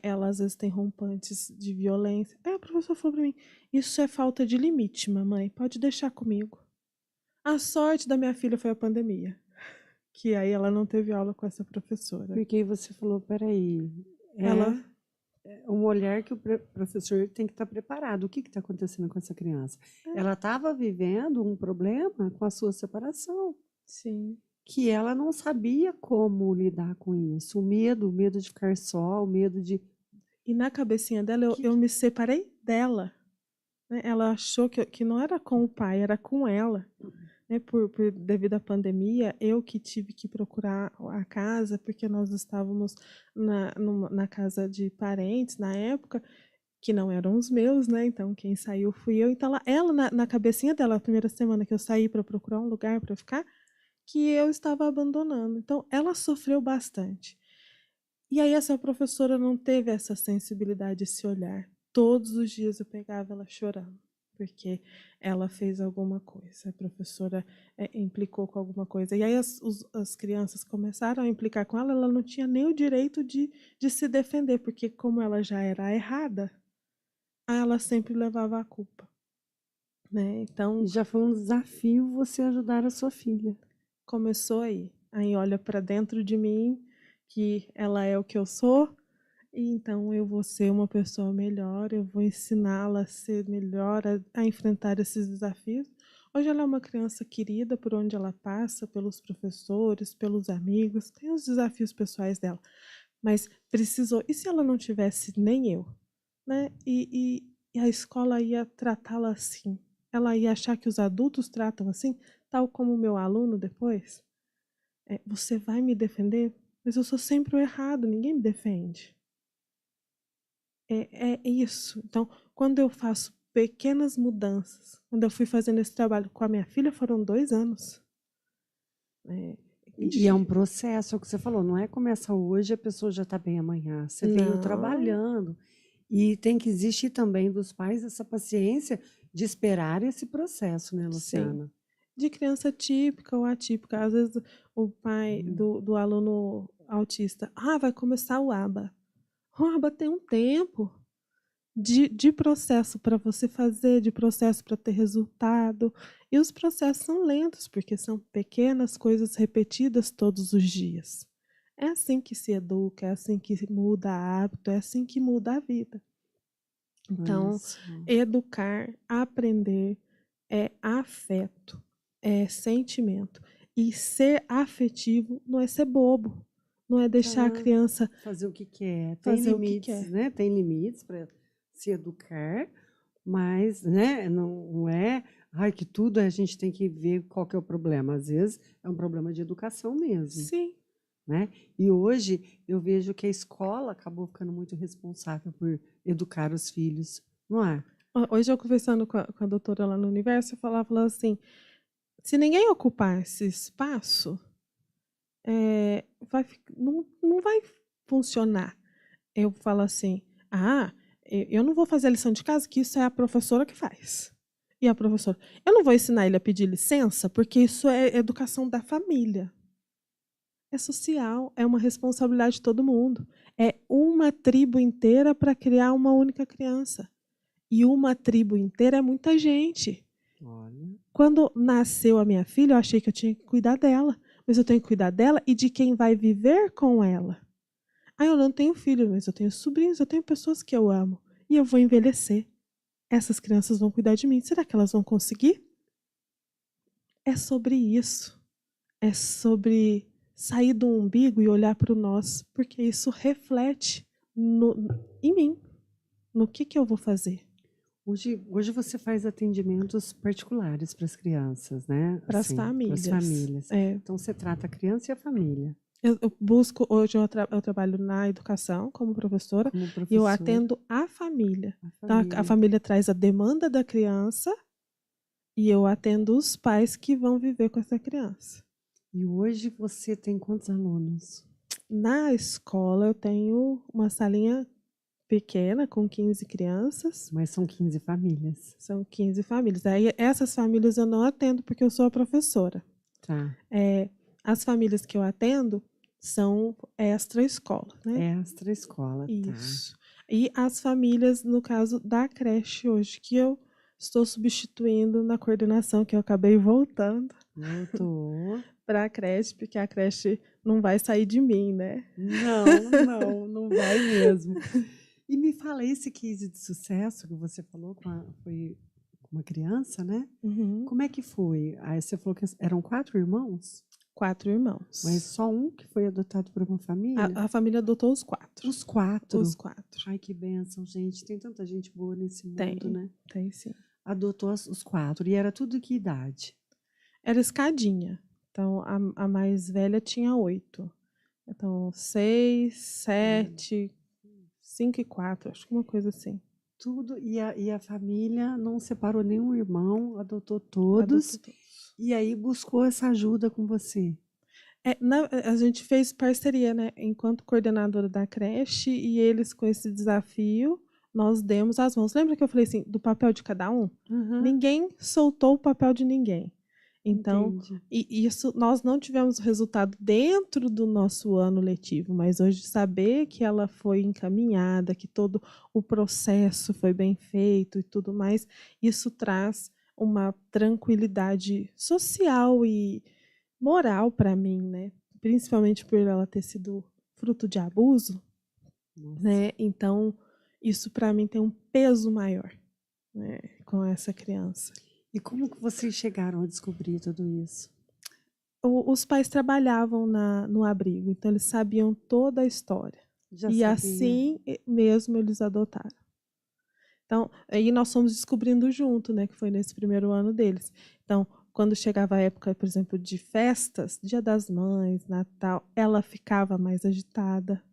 ela às vezes tem rompantes de violência. Aí a professora falou para mim: isso é falta de limite, mamãe, pode deixar comigo. A sorte da minha filha foi a pandemia, que aí ela não teve aula com essa professora. Porque aí você falou, peraí, Ela um olhar que o professor tem que estar preparado. O que está acontecendo com essa criança? Ela estava vivendo um problema com a sua separação, Sim. que ela não sabia como lidar com isso. O medo de ficar só, o medo de... E na cabecinha dela, Que- eu me separei dela. Né? Ela achou que não era com o pai, era com ela. Né? Devido à pandemia, eu que tive que procurar a casa, porque nós estávamos na casa de parentes na época, que não eram os meus, né? Então quem saiu fui eu. Então ela na cabecinha dela, a primeira semana que eu saí para procurar um lugar para ficar, que eu estava abandonando. Então ela sofreu bastante. E aí essa professora não teve essa sensibilidade, esse olhar. Todos os dias eu pegava ela chorando, porque ela fez alguma coisa, a professora implicou com alguma coisa. E aí as crianças começaram a implicar com ela não tinha nem o direito de se defender, porque como ela já era errada, ela sempre levava a culpa. Né? Então, E já foi um desafio você ajudar a sua filha. começou aí. Aí olha para dentro de mim, que ela é o que eu sou, e então eu vou ser uma pessoa melhor, eu vou ensiná-la a ser melhor, a enfrentar esses desafios. Hoje ela é uma criança querida por onde ela passa, pelos professores, pelos amigos, tem os desafios pessoais dela, mas precisou. E se ela não tivesse nem eu, né? E a escola ia tratá-la assim? Ela ia achar que os adultos tratam assim, tal como o meu aluno depois? Você vai me defender? Mas eu sou sempre o errado, ninguém me defende. É isso. Então, quando eu faço pequenas mudanças, quando eu fui fazendo esse trabalho com a minha filha, foram 2 anos. E é um processo, é o que você falou, não é começa hoje, a pessoa já está bem amanhã. Você veio Não. trabalhando. E tem que existir também dos pais essa paciência de esperar esse processo, né, Sim. Luciana? De criança típica ou atípica. Às vezes o pai do aluno autista, vai começar o ABA. O ABA tem um tempo de processo para você fazer, de processo para ter resultado. E os processos são lentos, porque são pequenas coisas repetidas todos os dias. É assim que se educa, é assim que muda hábito, é assim que muda a vida. Então, educar, aprender é afeto, é sentimento. E ser afetivo não é ser bobo, não é deixar a criança fazer o que quer. Tem fazer o que limites, quer. né? Tem limites para se educar, mas, né, não é, que tudo a gente tem que ver qual que é o problema. Às vezes é um problema de educação mesmo. Sim. Né? E hoje eu vejo que a escola acabou ficando muito responsável por educar os filhos, não é? Hoje eu conversando com a doutora lá no Universo, eu falava assim, se ninguém ocupar esse espaço, não vai funcionar. Eu falo assim, eu não vou fazer a lição de casa, que isso é a professora que faz. E a professora, eu não vou ensinar ele a pedir licença, porque isso é educação da família. É social, é uma responsabilidade de todo mundo. É uma tribo inteira para criar uma única criança. E uma tribo inteira é muita gente. Olha. Quando nasceu a minha filha, eu achei que eu tinha que cuidar dela. Mas eu tenho que cuidar dela e de quem vai viver com ela. Eu não tenho filho, mas eu tenho sobrinhos, eu tenho pessoas que eu amo. E eu vou envelhecer. Essas crianças vão cuidar de mim. Será que elas vão conseguir? É sobre isso. É sobre sair do umbigo e olhar para o nós, porque isso reflete em mim, no que eu vou fazer. Hoje você faz atendimentos particulares para as crianças, né? Para as famílias. Para as famílias. Então você trata a criança e a família. Eu busco, hoje eu trabalho na educação como professora, e eu atendo a família. Então, a família traz a demanda da criança e eu atendo os pais que vão viver com essa criança. E hoje você tem quantos alunos? Na escola eu tenho uma salinha pequena com 15 crianças. Mas são 15 famílias. São 15 famílias. Aí essas famílias eu não atendo porque eu sou a professora. Tá. As famílias que eu atendo são extra-escola, né? Extra-escola, Isso. E as famílias, no caso da creche hoje, que eu estou substituindo na coordenação, que eu acabei voltando. Voltou. Para a creche, porque a creche não vai sair de mim, né? Não vai mesmo. E me fala, esse case de sucesso que você falou foi com uma criança, né? Uhum. Como é que foi? Aí você falou que eram 4 irmãos, 4 mas irmãos. só um que foi adotado por uma família? A família adotou os 4. Os 4. Os 4. Ai, que bênção, gente. Tem tanta gente boa nesse mundo, Tem, né? tem sim. Adotou os 4. E era tudo que idade? Era escadinha. Então, a mais velha tinha 8. Então, 6, 7, 5 e 4, acho que uma coisa assim. Tudo. E a família não separou nenhum irmão, adotou todos. Adotou todos. E aí buscou essa ajuda com você. A gente fez parceria, né? Enquanto coordenadora da creche, e eles com esse desafio, nós demos as mãos. Lembra que eu falei assim, do papel de cada um? Uhum. Ninguém soltou o papel de ninguém. Então, Entendi. e isso nós não tivemos resultado dentro do nosso ano letivo, mas hoje saber que ela foi encaminhada, que todo o processo foi bem feito e tudo mais, isso traz uma tranquilidade social e moral para mim, né? Principalmente por ela ter sido fruto de abuso, Nossa. né? Então, isso para mim tem um peso maior, né, com essa criança. E como que vocês chegaram a descobrir tudo isso? Os pais trabalhavam no abrigo, então eles sabiam toda a história. Já E sabiam? assim mesmo eles adotaram. Então, aí nós fomos descobrindo junto, né, que foi nesse primeiro ano deles. Então, quando chegava a época, por exemplo, de festas, Dia das Mães, Natal, ela ficava mais agitada.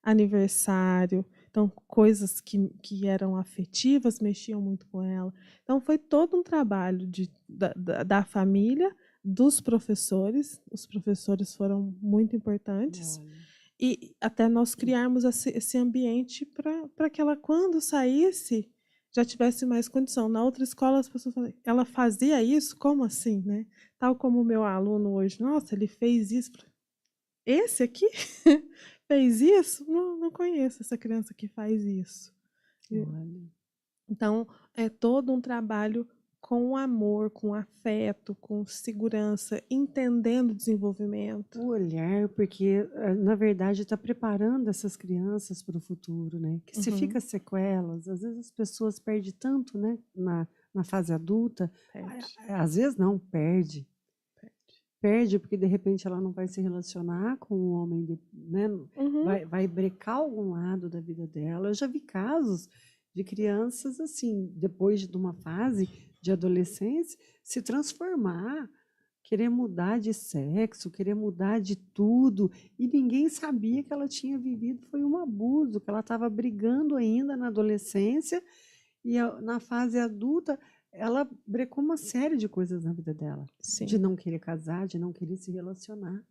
Aniversário, então coisas que eram afetivas mexiam muito com ela. Então foi todo um trabalho da família, dos professores. Os professores foram muito importantes. Olha. E até nós criarmos esse ambiente para que ela, quando saísse, já tivesse mais condição. Na outra escola, as pessoas falavam, ela fazia isso? Como assim, né? Tal como o meu aluno hoje, nossa, ele fez isso. Esse aqui fez isso? Não conheço essa criança que faz isso. Olha. Então, é todo um trabalho com amor, com afeto, com segurança, entendendo o desenvolvimento. O olhar, porque na verdade está preparando essas crianças para o futuro, né? Que se fica sequelas, às vezes as pessoas perdem tanto, né? Na fase adulta, Perde. às vezes não, perde. Perde. Perde porque de repente ela não vai se relacionar com o homem, né? Vai brecar algum lado da vida dela. Eu já vi casos de crianças assim, depois de uma fase de adolescência, se transformar, querer mudar de sexo, querer mudar de tudo, e ninguém sabia que ela tinha vivido foi um abuso, que ela estava brigando ainda na adolescência, e na fase adulta ela brecou uma série de coisas na vida dela. Sim. De não querer casar, de não querer se relacionar.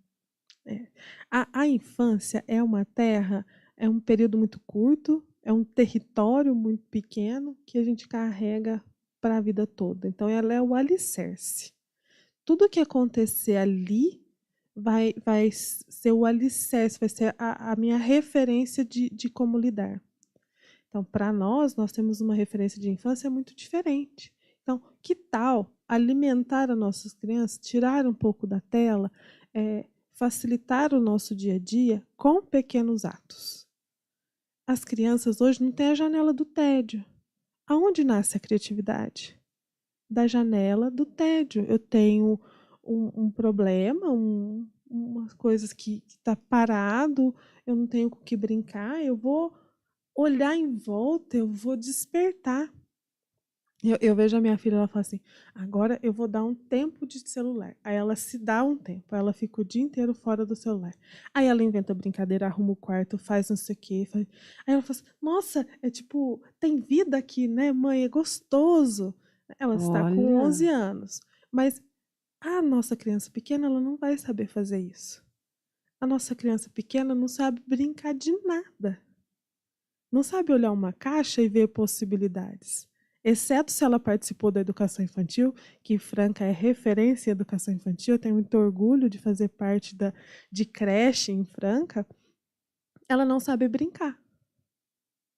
A infância é uma terra, é um período muito curto, é um território muito pequeno que a gente carrega para a vida toda. Então, ela é o alicerce. Tudo que acontecer ali vai ser o alicerce, vai ser a minha referência de como lidar. Então, para nós temos uma referência de infância muito diferente. Então, que tal alimentar as nossas crianças, tirar um pouco da tela, facilitar o nosso dia a dia com pequenos atos? As crianças hoje não têm a janela do tédio. Aonde nasce a criatividade? Da janela do tédio. Eu tenho um problema, umas coisas que está parado, eu não tenho com o que brincar, eu vou olhar em volta, eu vou despertar. Eu vejo a minha filha, ela fala assim, agora eu vou dar um tempo de celular. Aí ela se dá um tempo, ela fica o dia inteiro fora do celular. Aí ela inventa brincadeira, arruma o quarto, faz não sei o quê. Aí ela fala assim, nossa, é tipo, tem vida aqui, né, mãe? É gostoso. Ela está com 11 anos. Mas a nossa criança pequena, ela não vai saber fazer isso. A nossa criança pequena não sabe brincar de nada. Não sabe olhar uma caixa e ver possibilidades. Exceto se ela participou da educação infantil, que Franca é referência em educação infantil, eu tenho muito orgulho de fazer parte de creche em Franca. Ela não sabe brincar.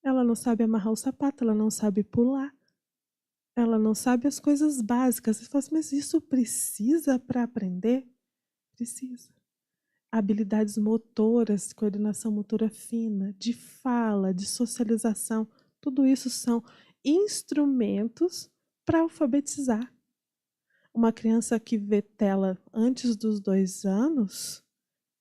Ela não sabe amarrar o sapato, ela não sabe pular. Ela não sabe as coisas básicas. Você fala assim, mas isso precisa para aprender? Precisa. habilidades motoras, coordenação motora fina, de fala, de socialização. Tudo isso são instrumentos para alfabetizar. Uma criança que vê tela antes dos 2 anos,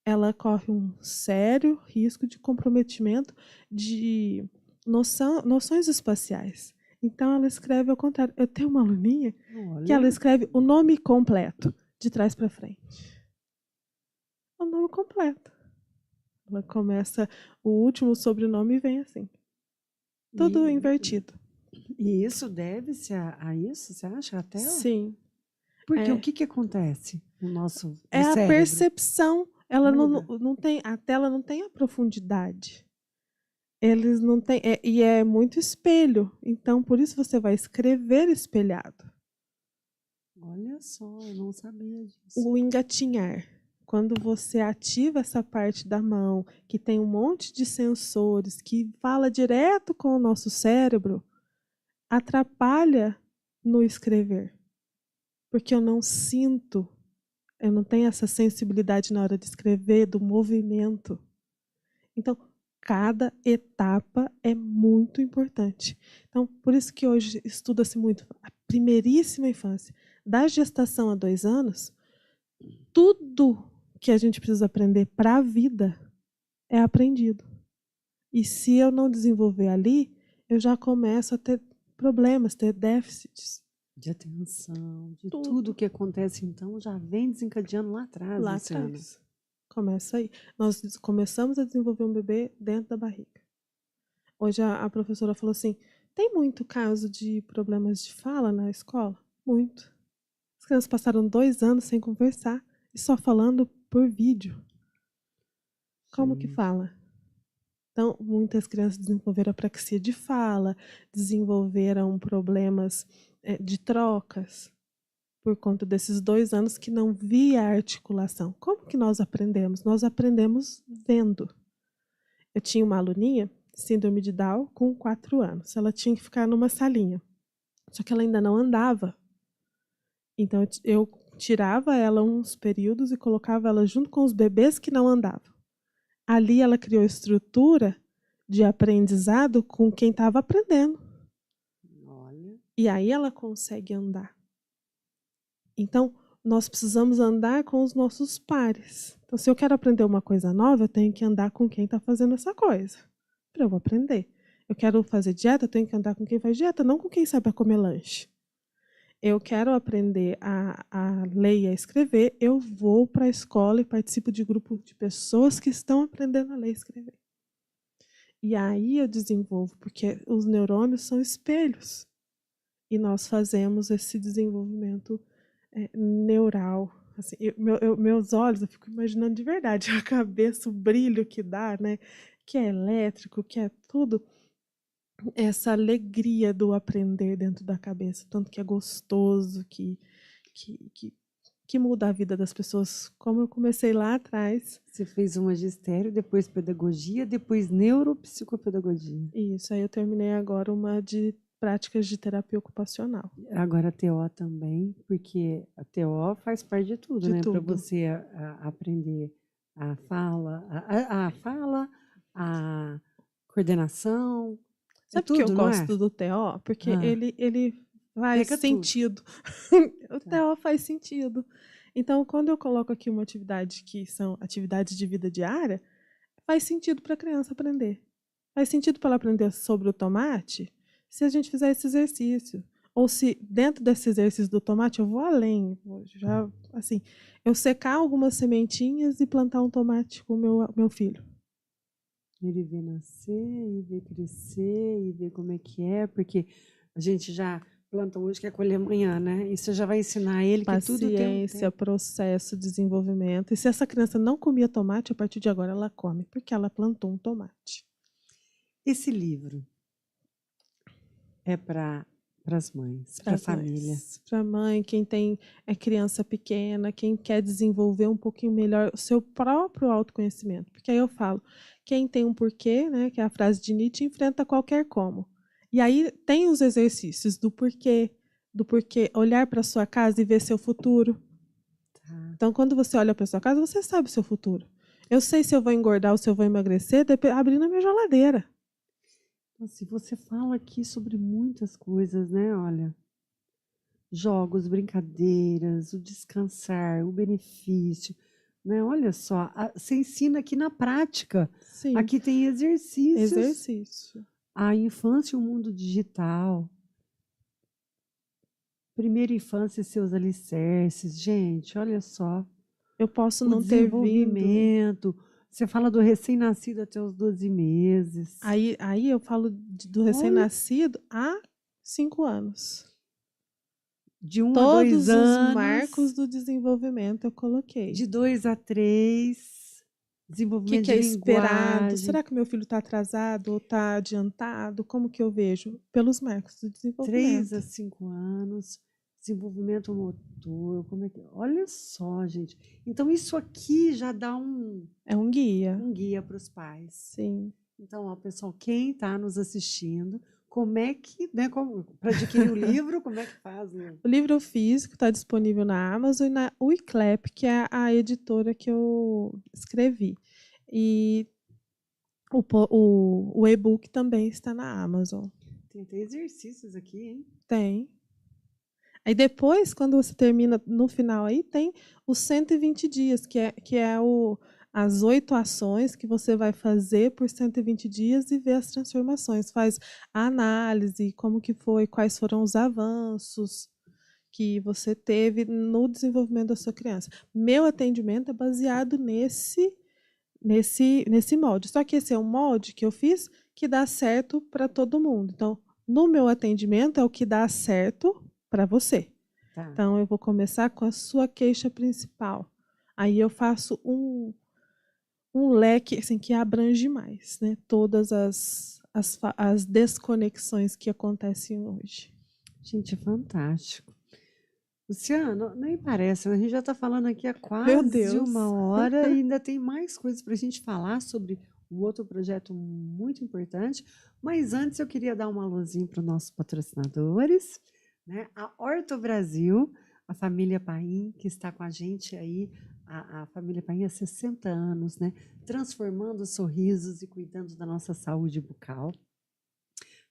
ela corre um sério risco de comprometimento de noções espaciais. Então, ela escreve ao contrário. Eu tenho uma aluninha que ela escreve o nome completo, de trás para frente. O nome completo. Ela começa, o último sobrenome vem assim. Tudo invertido. E isso deve-se a isso, você acha, a tela? Sim. Porque o que acontece no nosso É a cérebro? percepção. Ela não tem, a tela não tem a profundidade. Eles não têm, e é muito espelho. Então, por isso você vai escrever espelhado. Olha só, eu não sabia disso. O engatinhar. Quando você ativa essa parte da mão, que tem um monte de sensores, que fala direto com o nosso cérebro, atrapalha no escrever. Porque eu não sinto, eu não tenho essa sensibilidade na hora de escrever, do movimento. Então, cada etapa é muito importante. Então, por isso que hoje estuda-se muito a primeiríssima infância. Da gestação a 2 anos, tudo que a gente precisa aprender para a vida é aprendido. E se eu não desenvolver ali, eu já começo a ter problemas, ter déficits. De atenção, de tudo que acontece, então, já vem desencadeando lá atrás. Lá atrás. Começa aí. Nós começamos a desenvolver um bebê dentro da barriga. Hoje a professora falou assim, tem muito caso de problemas de fala na escola? Muito. As crianças passaram 2 anos sem conversar e só falando por vídeo. Como que fala? Então, muitas crianças desenvolveram apraxia de fala, desenvolveram problemas de trocas, por conta desses 2 anos que não via articulação. Como que nós aprendemos? Nós aprendemos vendo. Eu tinha uma aluninha, síndrome de Down, com 4 anos. Ela tinha que ficar numa salinha. Só que ela ainda não andava. Então, eu tirava ela uns períodos e colocava ela junto com os bebês que não andavam. Ali ela criou estrutura de aprendizado com quem estava aprendendo. Olha. E aí ela consegue andar. Então, nós precisamos andar com os nossos pares. Então, se eu quero aprender uma coisa nova, eu tenho que andar com quem está fazendo essa coisa, para eu aprender. Eu quero fazer dieta, eu tenho que andar com quem faz dieta, não com quem sabe comer lanche. Eu quero aprender a ler e a escrever, eu vou para a escola e participo de grupo de pessoas que estão aprendendo a ler e escrever. E aí eu desenvolvo, porque os neurônios são espelhos. E nós fazemos esse desenvolvimento neural. Assim, meus olhos, eu fico imaginando de verdade a cabeça, o brilho que dá, né? Que é elétrico, que é tudo. Essa alegria do aprender dentro da cabeça, tanto que é gostoso, que muda a vida das pessoas. Como eu comecei lá atrás. Você fez um magistério, depois pedagogia, depois neuropsicopedagogia. Isso, aí eu terminei agora uma de práticas de terapia ocupacional. Agora a TO também, porque a TO faz parte de tudo, né? Para você aprender a fala, a coordenação. Sabe por que eu gosto do TO? Porque ele faz sentido. O TO faz sentido. Então, quando eu coloco aqui uma atividade que são atividades de vida diária, faz sentido para a criança aprender. Faz sentido para ela aprender sobre o tomate se a gente fizer esse exercício. Ou se dentro desse exercício do tomate eu vou além. Eu secar algumas sementinhas e plantar um tomate com o meu filho. Ele vê nascer, e vê crescer, e vê como é que é, porque a gente já planta hoje, quer colher amanhã, né? E você já vai ensinar ele que tudo tem paciência, processo, desenvolvimento. E se essa criança não comia tomate, a partir de agora ela come, porque ela plantou um tomate. Esse livro é para as mães, para a família. Para a mãe, quem tem criança pequena, quem quer desenvolver um pouquinho melhor o seu próprio autoconhecimento. Porque aí eu falo, quem tem um porquê, né, que é a frase de Nietzsche, enfrenta qualquer como. E aí tem os exercícios do porquê, olhar para sua casa e ver seu futuro. Então, quando você olha para sua casa, você sabe o seu futuro. Eu sei se eu vou engordar ou se eu vou emagrecer abrindo a minha geladeira. Assim, você fala aqui sobre muitas coisas, né? Olha, jogos, brincadeiras, o descansar, o benefício, né? Olha só, você ensina aqui na prática. Sim, Aqui tem exercícios, exercício. a infância e o mundo digital, primeira infância e seus alicerces. Gente, olha só, Eu posso o não ter vindo. desenvolvimento. Você fala do recém-nascido até os 12 meses. Aí eu falo do Olha, recém-nascido há 5 anos. de 1 a 2 Todos os marcos anos, do desenvolvimento eu coloquei. de 2 a 3, O que desenvolvimento que de é esperado? linguagem. Será que meu filho está atrasado ou está adiantado? Como que eu vejo? Pelos marcos do 3 a desenvolvimento. 5 anos, desenvolvimento motor, como é que. Olha só, gente. Então, isso aqui já dá É um guia. um guia para os pais. Sim. Então, ó, pessoal, quem está nos assistindo, como é que, né, para adquirir o livro, como é que faz, Lu? O livro físico está disponível na Amazon e na Wiclap, que é a editora que eu escrevi. E o e-book também está na Amazon. Tem até exercícios aqui, hein? Tem. Aí depois, quando você termina, no final aí, tem os 120 dias, as 8 ações que você vai fazer por 120 dias e ver as transformações. Faz a análise, como que foi, quais foram os avanços que você teve no desenvolvimento da sua criança. Meu atendimento é baseado nesse molde. Só que esse é um molde que eu fiz que dá certo para todo mundo. Então, no meu atendimento é o que dá certo para você. Tá. Então, eu vou começar com a sua queixa principal. Aí eu faço um leque assim, que abrange mais, né? Todas as desconexões que acontecem hoje. Gente, fantástico. Luciano, nem parece, né? A gente já está falando aqui há Meu quase Deus! 1 hora e ainda tem mais coisas para a gente falar sobre o outro projeto muito importante. Mas antes eu queria dar uma luzinha para os nossos patrocinadores, né? A Horto Brasil, a família Paim, que está com a gente aí, a família Paim há 60 anos, né? Transformando sorrisos e cuidando da nossa saúde bucal.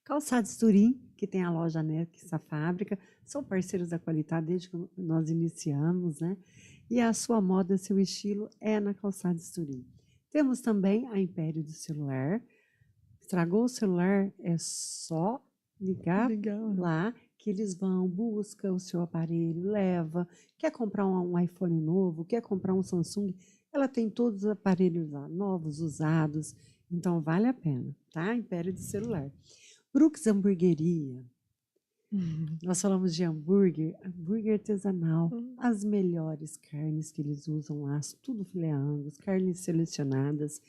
Calçados Turim, que tem a loja Nex, a fábrica, são parceiros da Qualitá desde que nós iniciamos, né? E a sua moda, seu estilo é na Calçados Turim. Temos também a Império do Celular. Estragou o celular, é só ligar Legal. lá que eles vão, busca o seu aparelho, leva. Quer comprar um iPhone novo, quer comprar um Samsung, ela tem todos os aparelhos lá, novos, usados. Então, vale a pena, tá? Império do Celular. Brooks Hamburgueria. Nós falamos de hambúrguer artesanal, as melhores carnes que eles usam lá, tudo filé Angus, carnes selecionadas.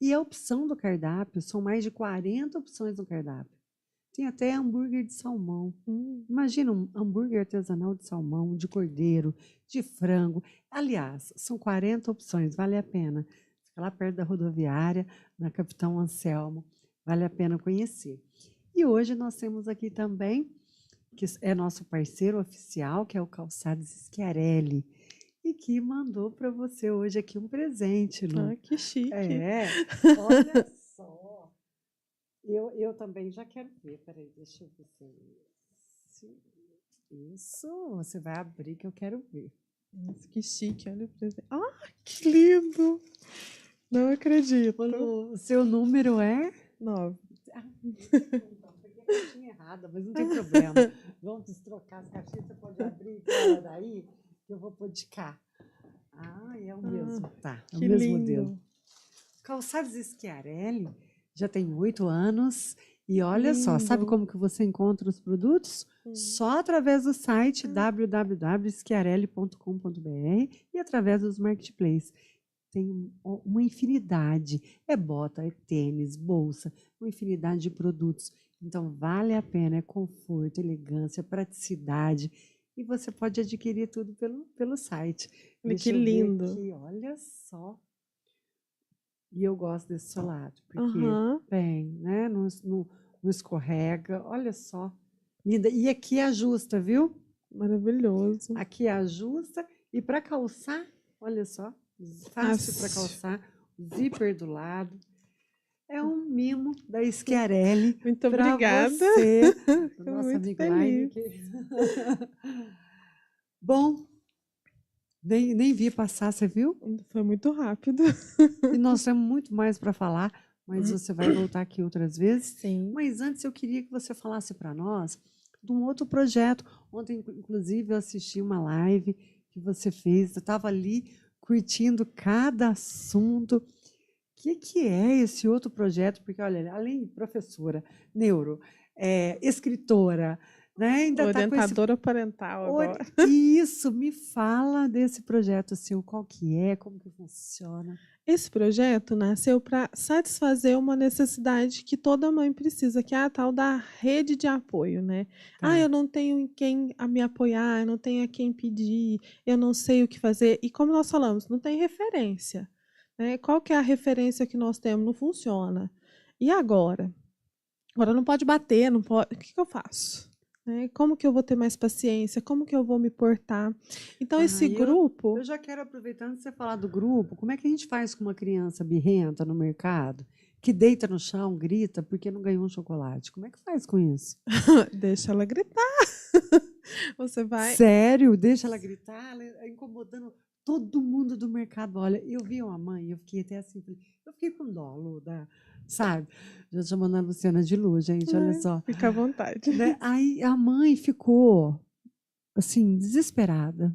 E a opção do cardápio, são mais de 40 opções no cardápio. Tem até hambúrguer de salmão. Imagina um hambúrguer artesanal de salmão, de cordeiro, de frango. Aliás, são 40 opções, vale a pena. Fica lá perto da rodoviária, na Capitão Anselmo. Vale a pena conhecer. E hoje nós temos aqui também, que é nosso parceiro oficial, que é o Calçados Schiarelli, e que mandou para você hoje aqui um presente, Lu. Ah, que chique. É, olha só. Eu também já quero ver. Peraí, deixa eu ver se... Isso, você vai abrir que eu quero ver. Nossa, que chique, olha o presente. Ah, que lindo! Não acredito. O seu número é? 9. Peguei a caixinha errada, mas não tem problema. Vamos trocar as caixinhas, você pode abrir ela daí, que eu vou pôr de cá. Ah, é o mesmo, tá. É o mesmo modelo. Calçados Schiarelli já tem 8 anos. E olha só, sabe como que você encontra os produtos? Só através do site www.schiarelli.com.br e através dos marketplaces. Tem uma infinidade. É bota, é tênis, bolsa, uma infinidade de produtos. Então, vale a pena, é conforto, elegância, praticidade. E você pode adquirir tudo pelo site. Que lindo. Aqui, olha só. E eu gosto desse solado, porque bem, né? Não escorrega. Olha só. Linda. E aqui ajusta, viu? Maravilhoso. Aqui ajusta. E para calçar, olha só. Fácil para calçar. zíper do lado. É um mimo da Schiarelli Muito para obrigada. você, do Fico nosso muito amigo feliz. Laine. Bom, nem vi passar, você viu? Foi muito rápido. E nós temos muito mais para falar, mas você vai voltar aqui outras vezes. Sim. Mas antes eu queria que você falasse para nós de um outro projeto. Ontem, inclusive, eu assisti uma live que você fez, eu estava ali curtindo cada assunto. O que é esse outro projeto? Porque, olha, além de professora, neuro, escritora, né, ainda está com esse... Orientadora parental agora. Isso, me fala desse projeto seu, qual que é, como que funciona? Esse projeto nasceu para satisfazer uma necessidade que toda mãe precisa, que é a tal da rede de apoio, né? Tá. Eu não tenho em quem a me apoiar, eu não tenho a quem pedir, eu não sei o que fazer. E como nós falamos, não tem referência, né? Qual que é a referência que nós temos? Não funciona. E agora? Agora não pode bater, não pode. O que eu faço? Como que eu vou ter mais paciência? Como que eu vou me portar? Então, esse grupo... Eu já quero, aproveitando você falar do grupo, como é que a gente faz com uma criança birrenta no mercado, que deita no chão, grita porque não ganhou um chocolate? Como é que faz com isso? Deixa ela gritar. Você vai... Sério? Deixa ela gritar, ela incomodando todo mundo do mercado. Olha, eu vi uma mãe, eu fiquei até assim, eu fiquei com dó, Luda, sabe? Já chamando a Luciana de Lu, gente, olha só. Fica à vontade. Né? Aí a mãe ficou, assim, desesperada.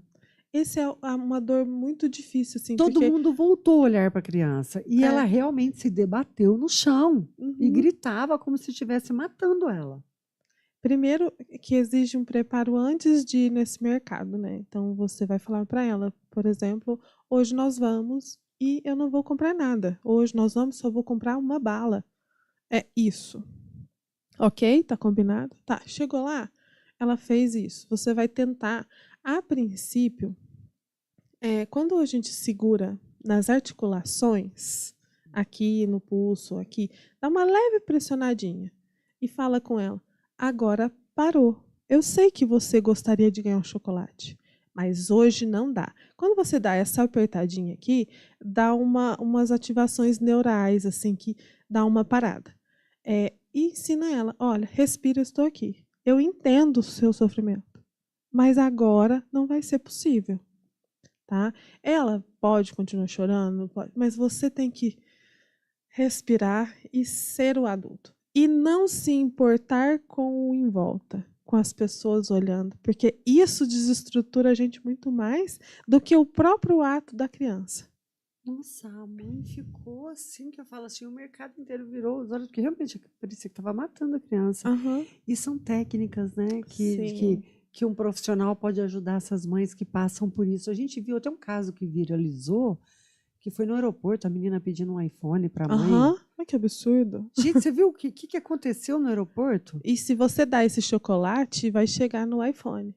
Esse é uma dor muito difícil, assim, Todo porque... mundo voltou a olhar para a criança e ela realmente se debateu no chão e gritava como se estivesse matando ela. Primeiro, que exige um preparo antes de ir nesse mercado, né? Então, você vai falar para ela, por exemplo, hoje nós vamos e eu não vou comprar nada. Hoje nós vamos, só vou comprar uma bala. É isso. Ok? Tá combinado? Tá. Chegou lá, ela fez isso. Você vai tentar, a princípio, quando a gente segura nas articulações, aqui no pulso, aqui, dá uma leve pressionadinha e fala com ela, agora parou. Eu sei que você gostaria de ganhar um chocolate, mas hoje não dá. Quando você dá essa apertadinha aqui, dá umas ativações neurais, assim, que dá uma parada. E ensina ela, olha, respira, eu estou aqui. Eu entendo o seu sofrimento, mas agora não vai ser possível. Tá? Ela pode continuar chorando, pode, mas você tem que respirar e ser o adulto. E não se importar com o em volta, com as pessoas olhando, porque isso desestrutura a gente muito mais do que o próprio ato da criança. Nossa, a mãe ficou assim, que eu falo assim, o mercado inteiro virou os olhos, porque realmente parecia que estava matando a criança. E são técnicas, né, que um profissional pode ajudar essas mães que passam por isso. A gente viu até um caso que viralizou, que foi no aeroporto, a menina pedindo um iPhone para a mãe. Ai, que absurdo. Gente, você viu o que aconteceu no aeroporto? E se você dá esse chocolate, vai chegar no iPhone.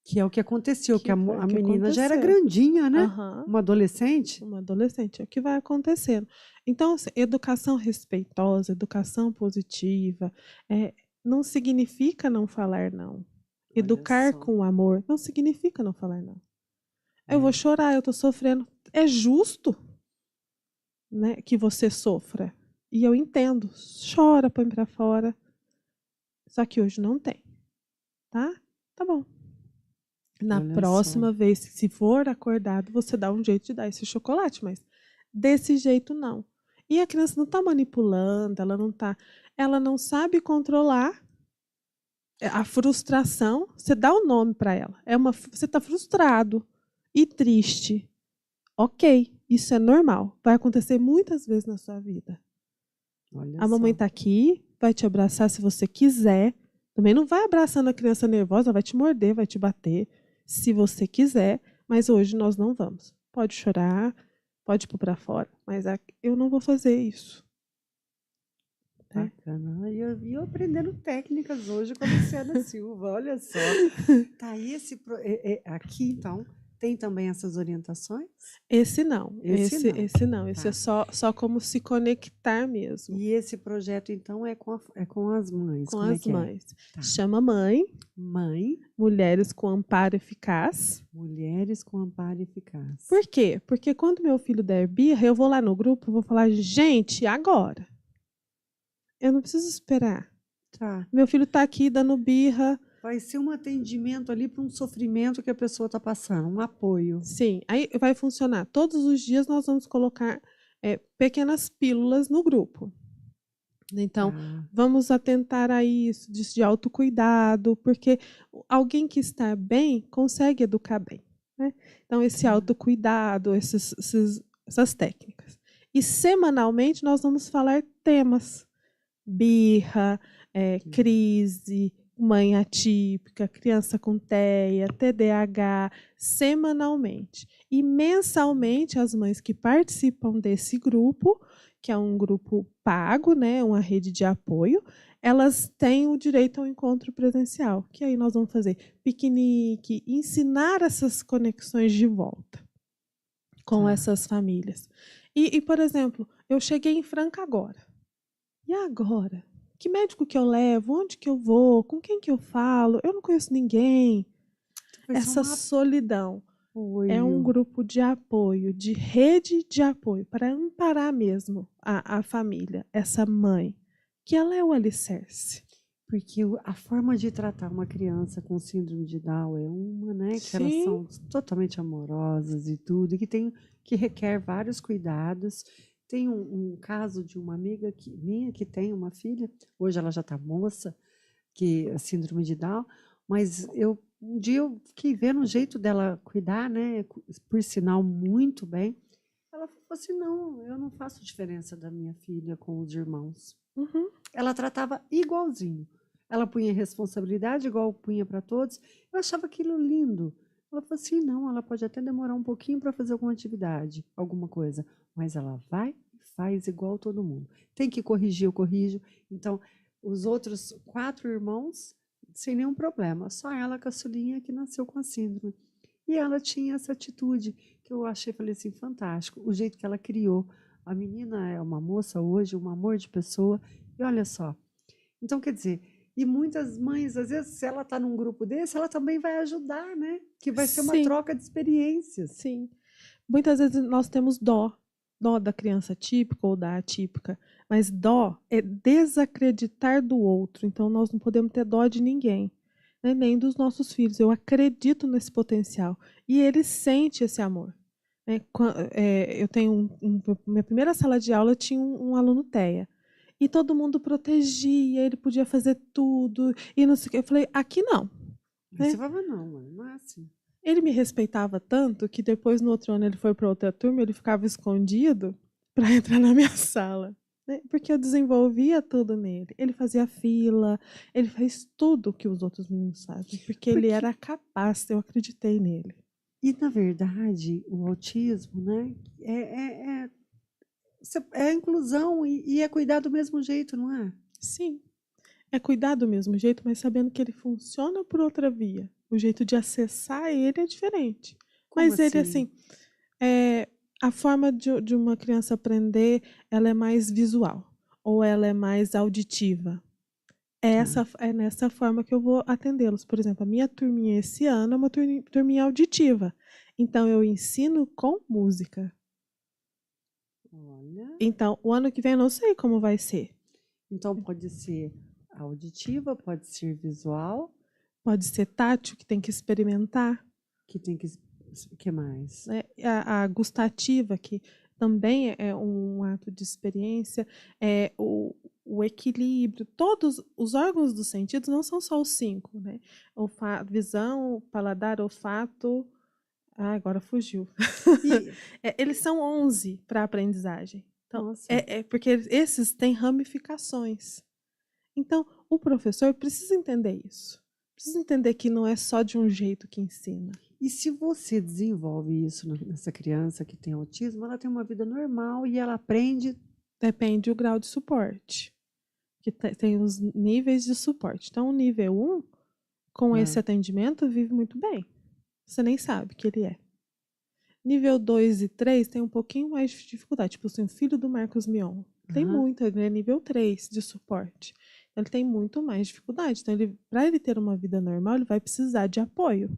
Que é o que aconteceu, que a menina já era grandinha, né? Uma adolescente. Uma adolescente, é o que vai acontecendo. Então, assim, educação respeitosa, educação positiva, não significa não falar não. Educar com amor não significa não falar não. Eu vou chorar, eu estou sofrendo. É justo, né, que você sofra. E eu entendo. Chora, põe para fora. Só que hoje não tem. Tá? Tá bom. Na próxima vez, se for acordado, você dá um jeito de dar esse chocolate, mas desse jeito não. E a criança não está manipulando, ela não sabe controlar a frustração. Você dá o nome para ela. Você está frustrado e triste. Ok, isso é normal. Vai acontecer muitas vezes na sua vida. A mamãe está aqui, vai te abraçar se você quiser. Também não vai abraçando a criança nervosa, vai te morder, vai te bater. Se você quiser, mas hoje nós não vamos. Pode chorar, pode pôr para fora, mas eu não vou fazer isso. Bacana. E eu aprendendo técnicas hoje com a Luciana Silva, olha só. Tá, aqui então, tem também essas orientações? Esse não, Esse não. esse não, esse é Tá. só como se conectar mesmo E esse projeto, então, é com as mães, com como é as que é? mães. Tá. Chama Mãe, Mãe, Mulheres com Amparo Eficaz. mulheres com amparo eficaz. Por quê? Porque quando meu filho der birra, eu vou lá no grupo e vou falar, gente, agora. Eu não preciso esperar. Tá. Meu filho está aqui dando birra. Vai ser um atendimento ali para um sofrimento que a pessoa está passando, um apoio. Sim, aí vai funcionar. Todos os dias nós vamos colocar pequenas pílulas no grupo. Então, Tá. vamos atentar a isso, de autocuidado, porque alguém que está bem consegue educar bem. Né? Então, esse autocuidado, essas técnicas. E semanalmente nós vamos falar temas. Birra, crise, mãe atípica, criança com TEA, TDAH, semanalmente. E mensalmente, as mães que participam desse grupo, que é um grupo pago, né, uma rede de apoio, elas têm o direito ao encontro presencial, que aí nós vamos fazer piquenique, ensinar essas conexões de volta com essas famílias. E, por exemplo, eu cheguei em Franca agora. E agora? Que médico que eu levo? Onde que eu vou? Com quem que eu falo? Eu não conheço ninguém. Vai ser Essa solidão é um apoio. grupo de apoio, de rede de apoio, para amparar mesmo a família, essa mãe, que ela é o alicerce. Porque a forma de tratar uma criança com síndrome de Down é uma, né? Que elas Sim. são totalmente amorosas e tudo, e que requer vários cuidados. Tem um caso de uma amiga minha que tem uma filha, hoje ela já está moça, que é síndrome de Down, mas um dia eu fiquei vendo o jeito dela cuidar, né? Por sinal, muito bem. Ela falou assim: não, eu não faço diferença da minha filha com os irmãos. Uhum. Ela tratava igualzinho. Ela punha responsabilidade igual punha para todos. Eu achava aquilo lindo. Ela falou assim: não, ela pode até demorar um pouquinho para fazer alguma atividade, alguma coisa, mas ela vai e faz igual todo mundo. Tem que corrigir, eu corrijo. Então, os outros 4 irmãos, sem nenhum problema, só ela, a caçulinha, que nasceu com a síndrome. E ela tinha essa atitude que eu achei, falei assim, fantástico. O jeito que ela criou. A menina é uma moça hoje, um amor de pessoa. E olha só. Então, quer dizer, e muitas mães, às vezes, se ela está num grupo desse, ela também vai ajudar, né? Que vai ser uma Sim. troca de experiências. Sim. Muitas vezes nós temos dó da criança típica ou da atípica, mas dó é desacreditar do outro. Então nós não podemos ter dó de ninguém, né? Nem dos nossos filhos. Eu acredito nesse potencial e ele sente esse amor. Né? Eu tenho minha primeira sala de aula tinha um aluno TEA. E todo mundo protegia, ele podia fazer tudo, e não sei o que. Eu falei, aqui não. Aí você falava, não, mãe, não é assim. Ele me respeitava tanto que depois, no outro ano, ele foi para outra turma, ele ficava escondido para entrar na minha sala. Né? Porque eu desenvolvia tudo nele. Ele fazia fila, ele fez tudo que os outros meninos fazem, porque ele era capaz, eu acreditei nele. E, na verdade, o autismo, né, é a inclusão e é cuidar do mesmo jeito, não é? Sim, é cuidar do mesmo jeito, mas sabendo que ele funciona por outra via. O jeito de acessar ele é diferente. Como Mas ele, assim? a forma de uma criança aprender, ela é mais visual ou ela é mais auditiva. É nessa forma que eu vou atendê-los. Por exemplo, a minha turminha esse ano é uma turminha auditiva. Então, eu ensino com música. Olha. Então, o ano que vem eu não sei como vai ser. Então, pode ser auditiva, pode ser visual. Pode ser tátil, que tem que experimentar. Que tem que mais? Né? A gustativa, que também é um ato de experiência, o equilíbrio, todos os órgãos dos sentidos não são só os 5, né? Visão, paladar, olfato. Agora fugiu. Eles são 11 para a aprendizagem. Então, porque esses têm ramificações. Então, o professor precisa entender isso. Precisa entender que não é só de um jeito que ensina. E se você desenvolve isso nessa criança que tem autismo, ela tem uma vida normal e ela aprende? Depende do grau de suporte. Que tem os níveis de suporte. Então, o nível 1, com esse atendimento, vive muito bem. Você nem sabe que ele é. Nível 2 e 3 tem um pouquinho mais de dificuldade. Tipo assim, o filho do Marcos Mion tem Aham. muito, ele é nível 3 de suporte. Então, ele tem muito mais dificuldade. Então, para ele ter uma vida normal, ele vai precisar de apoio.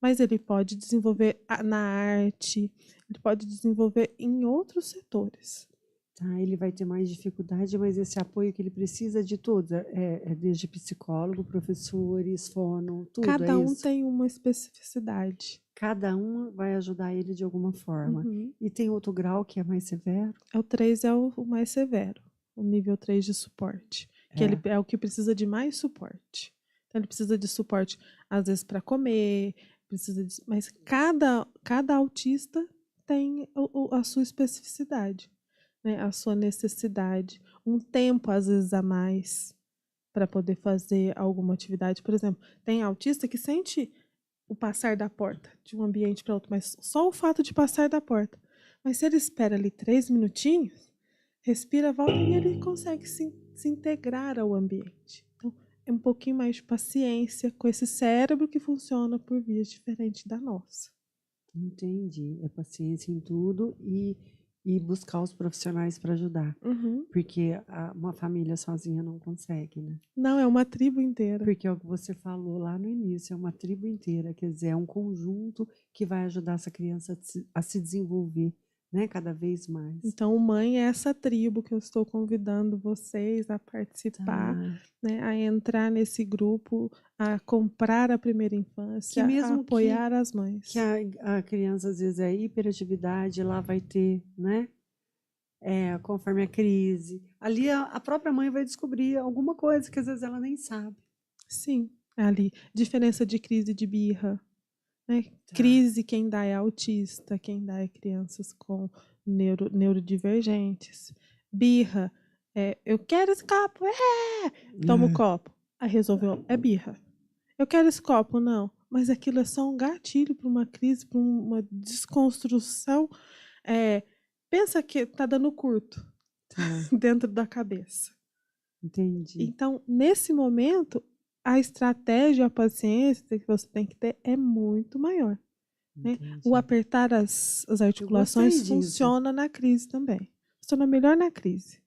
Mas ele pode desenvolver na arte, ele pode desenvolver em outros setores. Tá, ele vai ter mais dificuldade, mas esse apoio que ele precisa de todos, é desde psicólogo, professores, fono, tudo, é Cada um isso? tem uma especificidade. Cada um vai ajudar ele de alguma forma. Uhum. E tem outro grau que é mais severo? O 3 é o mais severo, o nível 3 de suporte, que ele É. é o que precisa de mais suporte. Então, ele precisa de suporte, às vezes, para comer, mas cada autista tem a sua especificidade, né? A sua necessidade, um tempo, às vezes, a mais para poder fazer alguma atividade. Por exemplo, tem autista que sente o passar da porta de um ambiente para outro, mas só o fato de passar da porta. Mas se ele espera ali 3 minutinhos, respira, volta e ele consegue se integrar ao ambiente. Então, é um pouquinho mais de paciência com esse cérebro que funciona por vias diferentes da nossa. Entendi. É paciência em tudo e buscar os profissionais para ajudar. Uhum. Porque uma família sozinha não consegue, né? Não, é uma tribo inteira. Porque é o que você falou lá no início, é uma tribo inteira, quer dizer, é um conjunto que vai ajudar essa criança a se desenvolver, né, cada vez mais. Então, Mãe é essa tribo que eu estou convidando vocês a participar, Tá. né, a entrar nesse grupo, a comprar a primeira infância, Que a mesmo apoiar as mães. que a criança às vezes é hiperatividade, lá vai ter, né? Conforme a crise. Ali a própria mãe vai descobrir alguma coisa que às vezes ela nem sabe. Sim, ali. Diferença de crise de birra, né? Tá. Crise, quem dá é autista, quem dá é crianças com neurodivergentes. Birra, eu quero esse copo, toma o copo. Aí resolveu, é birra. Eu quero esse copo, não. Mas aquilo é só um gatilho para uma crise, para uma desconstrução. Pensa que tá dando curto Tá, dentro da cabeça. entendi. Então, nesse momento, a estratégia, a paciência que você tem que ter é muito maior. Né? O Entendi. apertar as Eu articulações gostei disso. funciona na crise também. Funciona melhor na crise.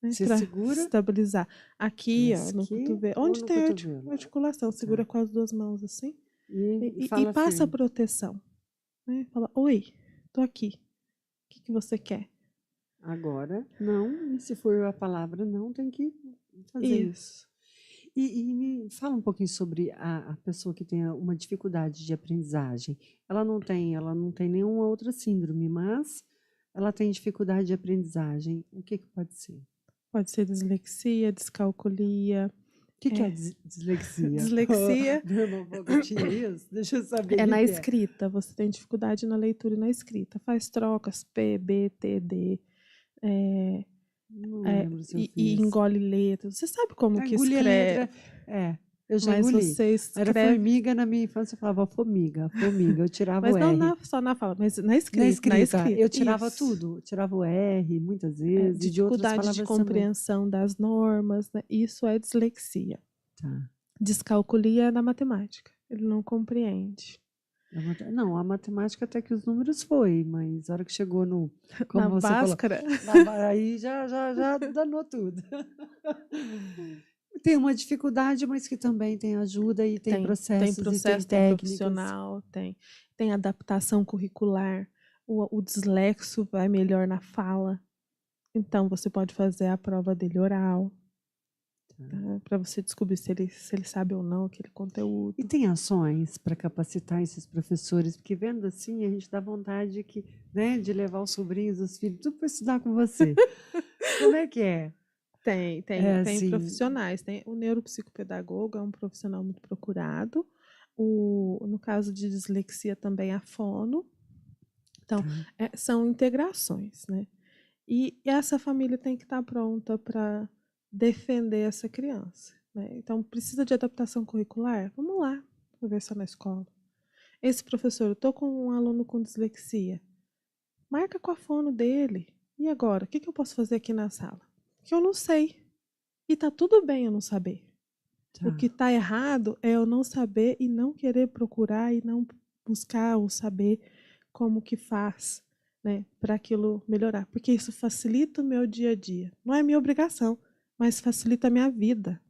Né? Você Para segura estabilizar. Aqui, ó, no aqui cotovelo. ou Onde no tem cotovelo. articulação, segura Tá. com as duas mãos assim. E E fala passa a firme. proteção. Né? Fala, oi, tô aqui. O que você quer? Agora, não, e se for a palavra não, tem que fazer isso. Isso. E me fala um pouquinho sobre a pessoa que tem uma dificuldade de aprendizagem. Ela não tem nenhuma outra síndrome, mas ela tem dificuldade de aprendizagem. O que pode ser? Pode ser dislexia, descalculia. O que é dislexia? Dislexia Meu irmão falou que eu tinha isso. Deixa eu saber é o na que é. escrita. Você tem dificuldade na leitura e na escrita. Faz trocas P, B, T, D. Não lembro se eu E fiz. engole letras. Você sabe como que Engolir a letra, escreve, eu já mas engoli. você Era escreve. formiga na minha infância, eu falava formiga, eu tirava Mas o não R. só na fala, mas na Na escrita. escrita, eu tirava Isso. tudo, tirava o R muitas vezes, e de outras Dificuldade de palavras também. compreensão das normas, né? Isso é dislexia. Tá. Descalculia é na matemática. Ele não compreende. Não, a matemática até que os números foi, mas a hora que chegou no, como Na você falou, Bhaskara, aí já danou tudo. Tem uma dificuldade, mas que também tem ajuda e tem tem processos e tem processo, tem técnicas. profissional, tem adaptação curricular. O dislexo vai melhor na fala. Então, você pode fazer a prova dele oral, tá? Para você descobrir se ele sabe ou não aquele conteúdo. E tem ações para capacitar esses professores? Porque vendo assim, a gente dá vontade de levar os sobrinhos, os filhos, tudo para estudar com você. Como é que é? Tem Assim, profissionais. O neuropsicopedagogo é um profissional muito procurado. No caso de dislexia, também a fono. Então, são integrações, né? E essa família tem que estar pronta para defender essa criança, né? Então, precisa de adaptação curricular? Vamos lá, conversar na escola. Esse professor, eu estou com um aluno com dislexia. Marca com a fono dele. E agora? O que eu posso fazer aqui na sala? Que eu não sei. E tá tudo bem eu não saber. O que tá errado é eu não saber e não querer procurar e não buscar o saber como que faz, né, para aquilo melhorar, porque isso facilita o meu dia a dia. Não é minha obrigação, mas facilita a minha vida.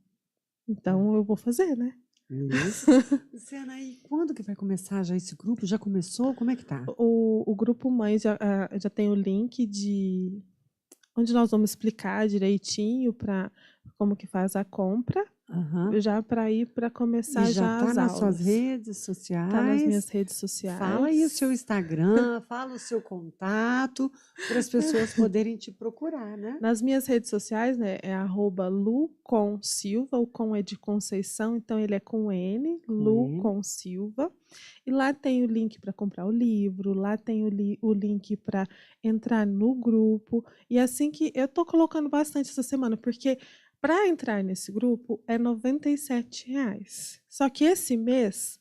Então eu vou fazer, né? Isso. Luciana, e quando que vai começar já esse grupo? Já começou? Como é que tá? O grupo Mães já tem o link de onde nós vamos explicar direitinho para como que faz a compra, Aham. já para ir para E começar já já tá as nas suas aulas. redes Tá nas minhas sociais? redes Fala aí o seu sociais. Instagram, fala o seu contato, para as pessoas poderem te procurar, né? Nas minhas redes sociais, né, é @lucomsilva, o com é de Conceição, então ele é com N, Com ele. Lucomsilva. E lá tem o link para comprar o livro, lá tem o link para entrar no grupo. E assim que eu tô colocando bastante essa semana, porque para entrar nesse grupo é R$ 97. Só que esse mês,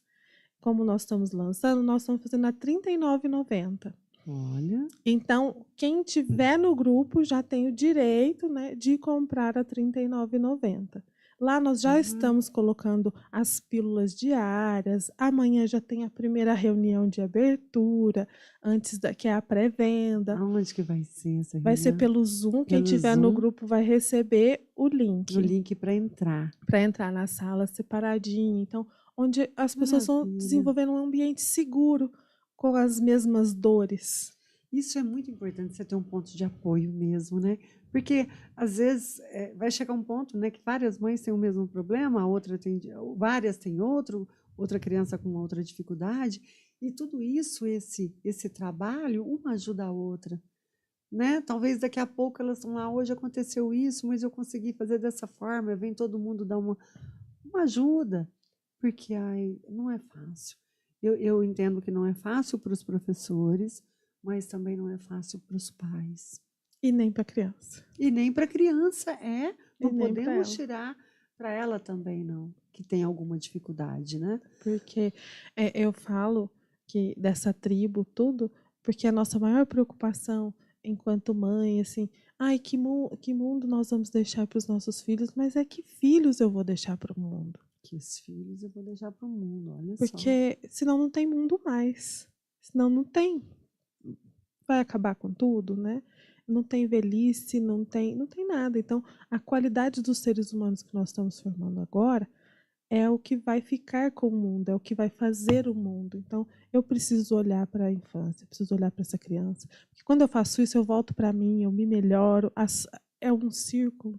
como nós estamos lançando, nós estamos fazendo a R$ 39,90. Olha, Então, quem tiver no grupo já tem o direito, né, de comprar a R$ 39,90. Lá nós já ah, estamos colocando as pílulas diárias. Amanhã já tem a primeira reunião de abertura, que é a pré-venda. aonde que vai ser essa Vai ser reunião? pelo Zoom. Quem Pelo tiver no Zoom, grupo vai receber o o link link para entrar. para entrar na sala separadinho. Então, onde as pessoas vão Maravilha. desenvolvendo um ambiente seguro com as mesmas dores. Isso é muito importante, você ter um ponto de apoio mesmo, né? Porque às vezes vai chegar um ponto, né, que várias mães têm o mesmo problema, a outra tem, várias têm outra criança com outra dificuldade, e tudo isso, esse trabalho, uma ajuda a outra, né? Talvez daqui a pouco elas estão lá, hoje aconteceu isso, mas eu consegui fazer dessa forma, vem todo mundo dar uma ajuda, porque ai, não é fácil. Eu entendo que não é fácil para os professores, mas também não é fácil para os pais. E nem para criança. E nem para a criança é, E não nem para podemos ela. tirar para ela também, não, que tem alguma dificuldade, né? Porque eu falo que dessa tribo, tudo, porque a nossa maior preocupação enquanto mãe, assim, ai, que mundo nós vamos deixar para os nossos filhos, mas é que filhos eu vou deixar para o mundo. Que os filhos eu vou deixar para o mundo, olha só. Porque senão não tem mundo mais. Senão não tem. Vai acabar com tudo, né? Não tem velhice, não tem nada. Então, a qualidade dos seres humanos que nós estamos formando agora é o que vai ficar com o mundo, é o que vai fazer o mundo. Então, eu preciso olhar para a infância, eu preciso olhar para essa criança. Porque quando eu faço isso, eu volto para mim, eu me melhoro. É um círculo.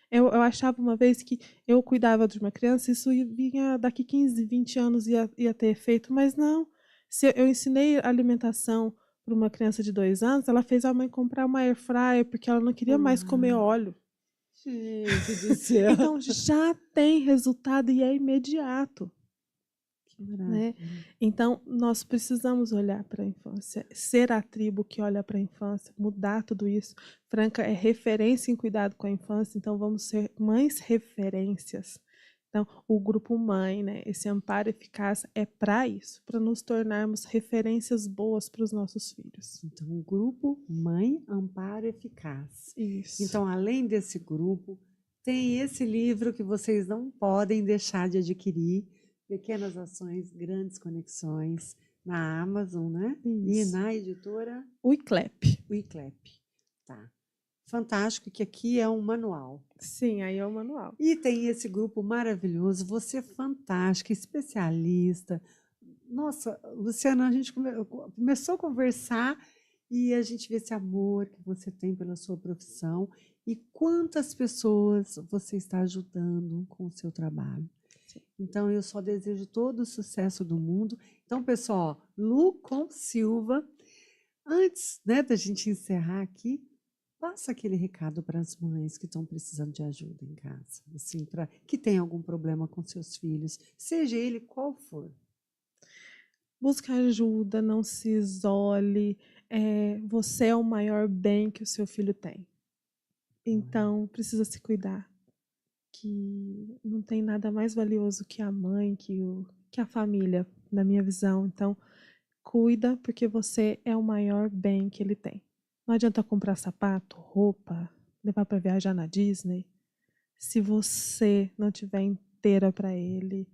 Eu achava uma vez que eu cuidava de uma criança, isso vinha daqui 15, 20 anos ia ter efeito, mas não. Se eu ensinei alimentação para uma criança de 2 anos, ela fez a mãe comprar uma air fryer porque ela não queria mais comer Ah, óleo. gente do céu, Então já tem resultado e é imediato, que né? maravilha. Então nós precisamos olhar para a infância, ser a tribo que olha para a infância, mudar tudo isso. Franca é referência em cuidado com a infância, então vamos ser mães referências. Então, o grupo mãe, né, esse amparo eficaz é para isso, para nos tornarmos referências boas para os nossos filhos. Então, o grupo Mãe Amparo Eficaz. Isso. Então, além desse grupo, tem esse livro que vocês não podem deixar de adquirir, Pequenas Ações, Grandes Conexões, na Amazon, né? E Isso. na editora O ICLEP. Wiclap. Tá. Fantástico que aqui é um manual. Sim, aí é o manual. E tem esse grupo maravilhoso, você é fantástica, especialista. Nossa, Luciana, a gente começou a conversar e a gente vê esse amor que você tem pela sua profissão e quantas pessoas você está ajudando com o seu trabalho. Sim. Então, eu só desejo todo o sucesso do mundo. Então, pessoal, Lu com Silva, antes, né, da gente encerrar aqui, passa aquele recado para as mães que estão precisando de ajuda em casa, assim, para que tem algum problema com seus filhos, seja ele qual for. Busque ajuda, não se isole. Você é o maior bem que o seu filho tem. Então, precisa se cuidar. Que não tem nada mais valioso que a mãe, que a família, na minha visão. Então, cuida, porque você é o maior bem que ele tem. Não adianta comprar sapato, roupa, levar para viajar na Disney. Se você não tiver inteira para ele,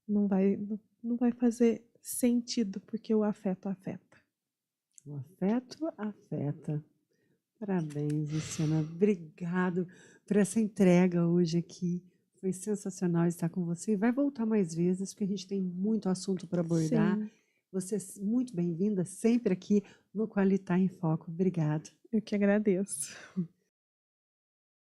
não vai fazer sentido, porque o afeto afeta. O afeto afeta. Parabéns, Luciana. Obrigado por essa entrega hoje aqui. Foi sensacional estar com você. E vai voltar mais vezes, porque a gente tem muito assunto para abordar. Sim, Você é muito bem-vinda sempre aqui no Qualitar em Foco. Obrigada. eu que agradeço.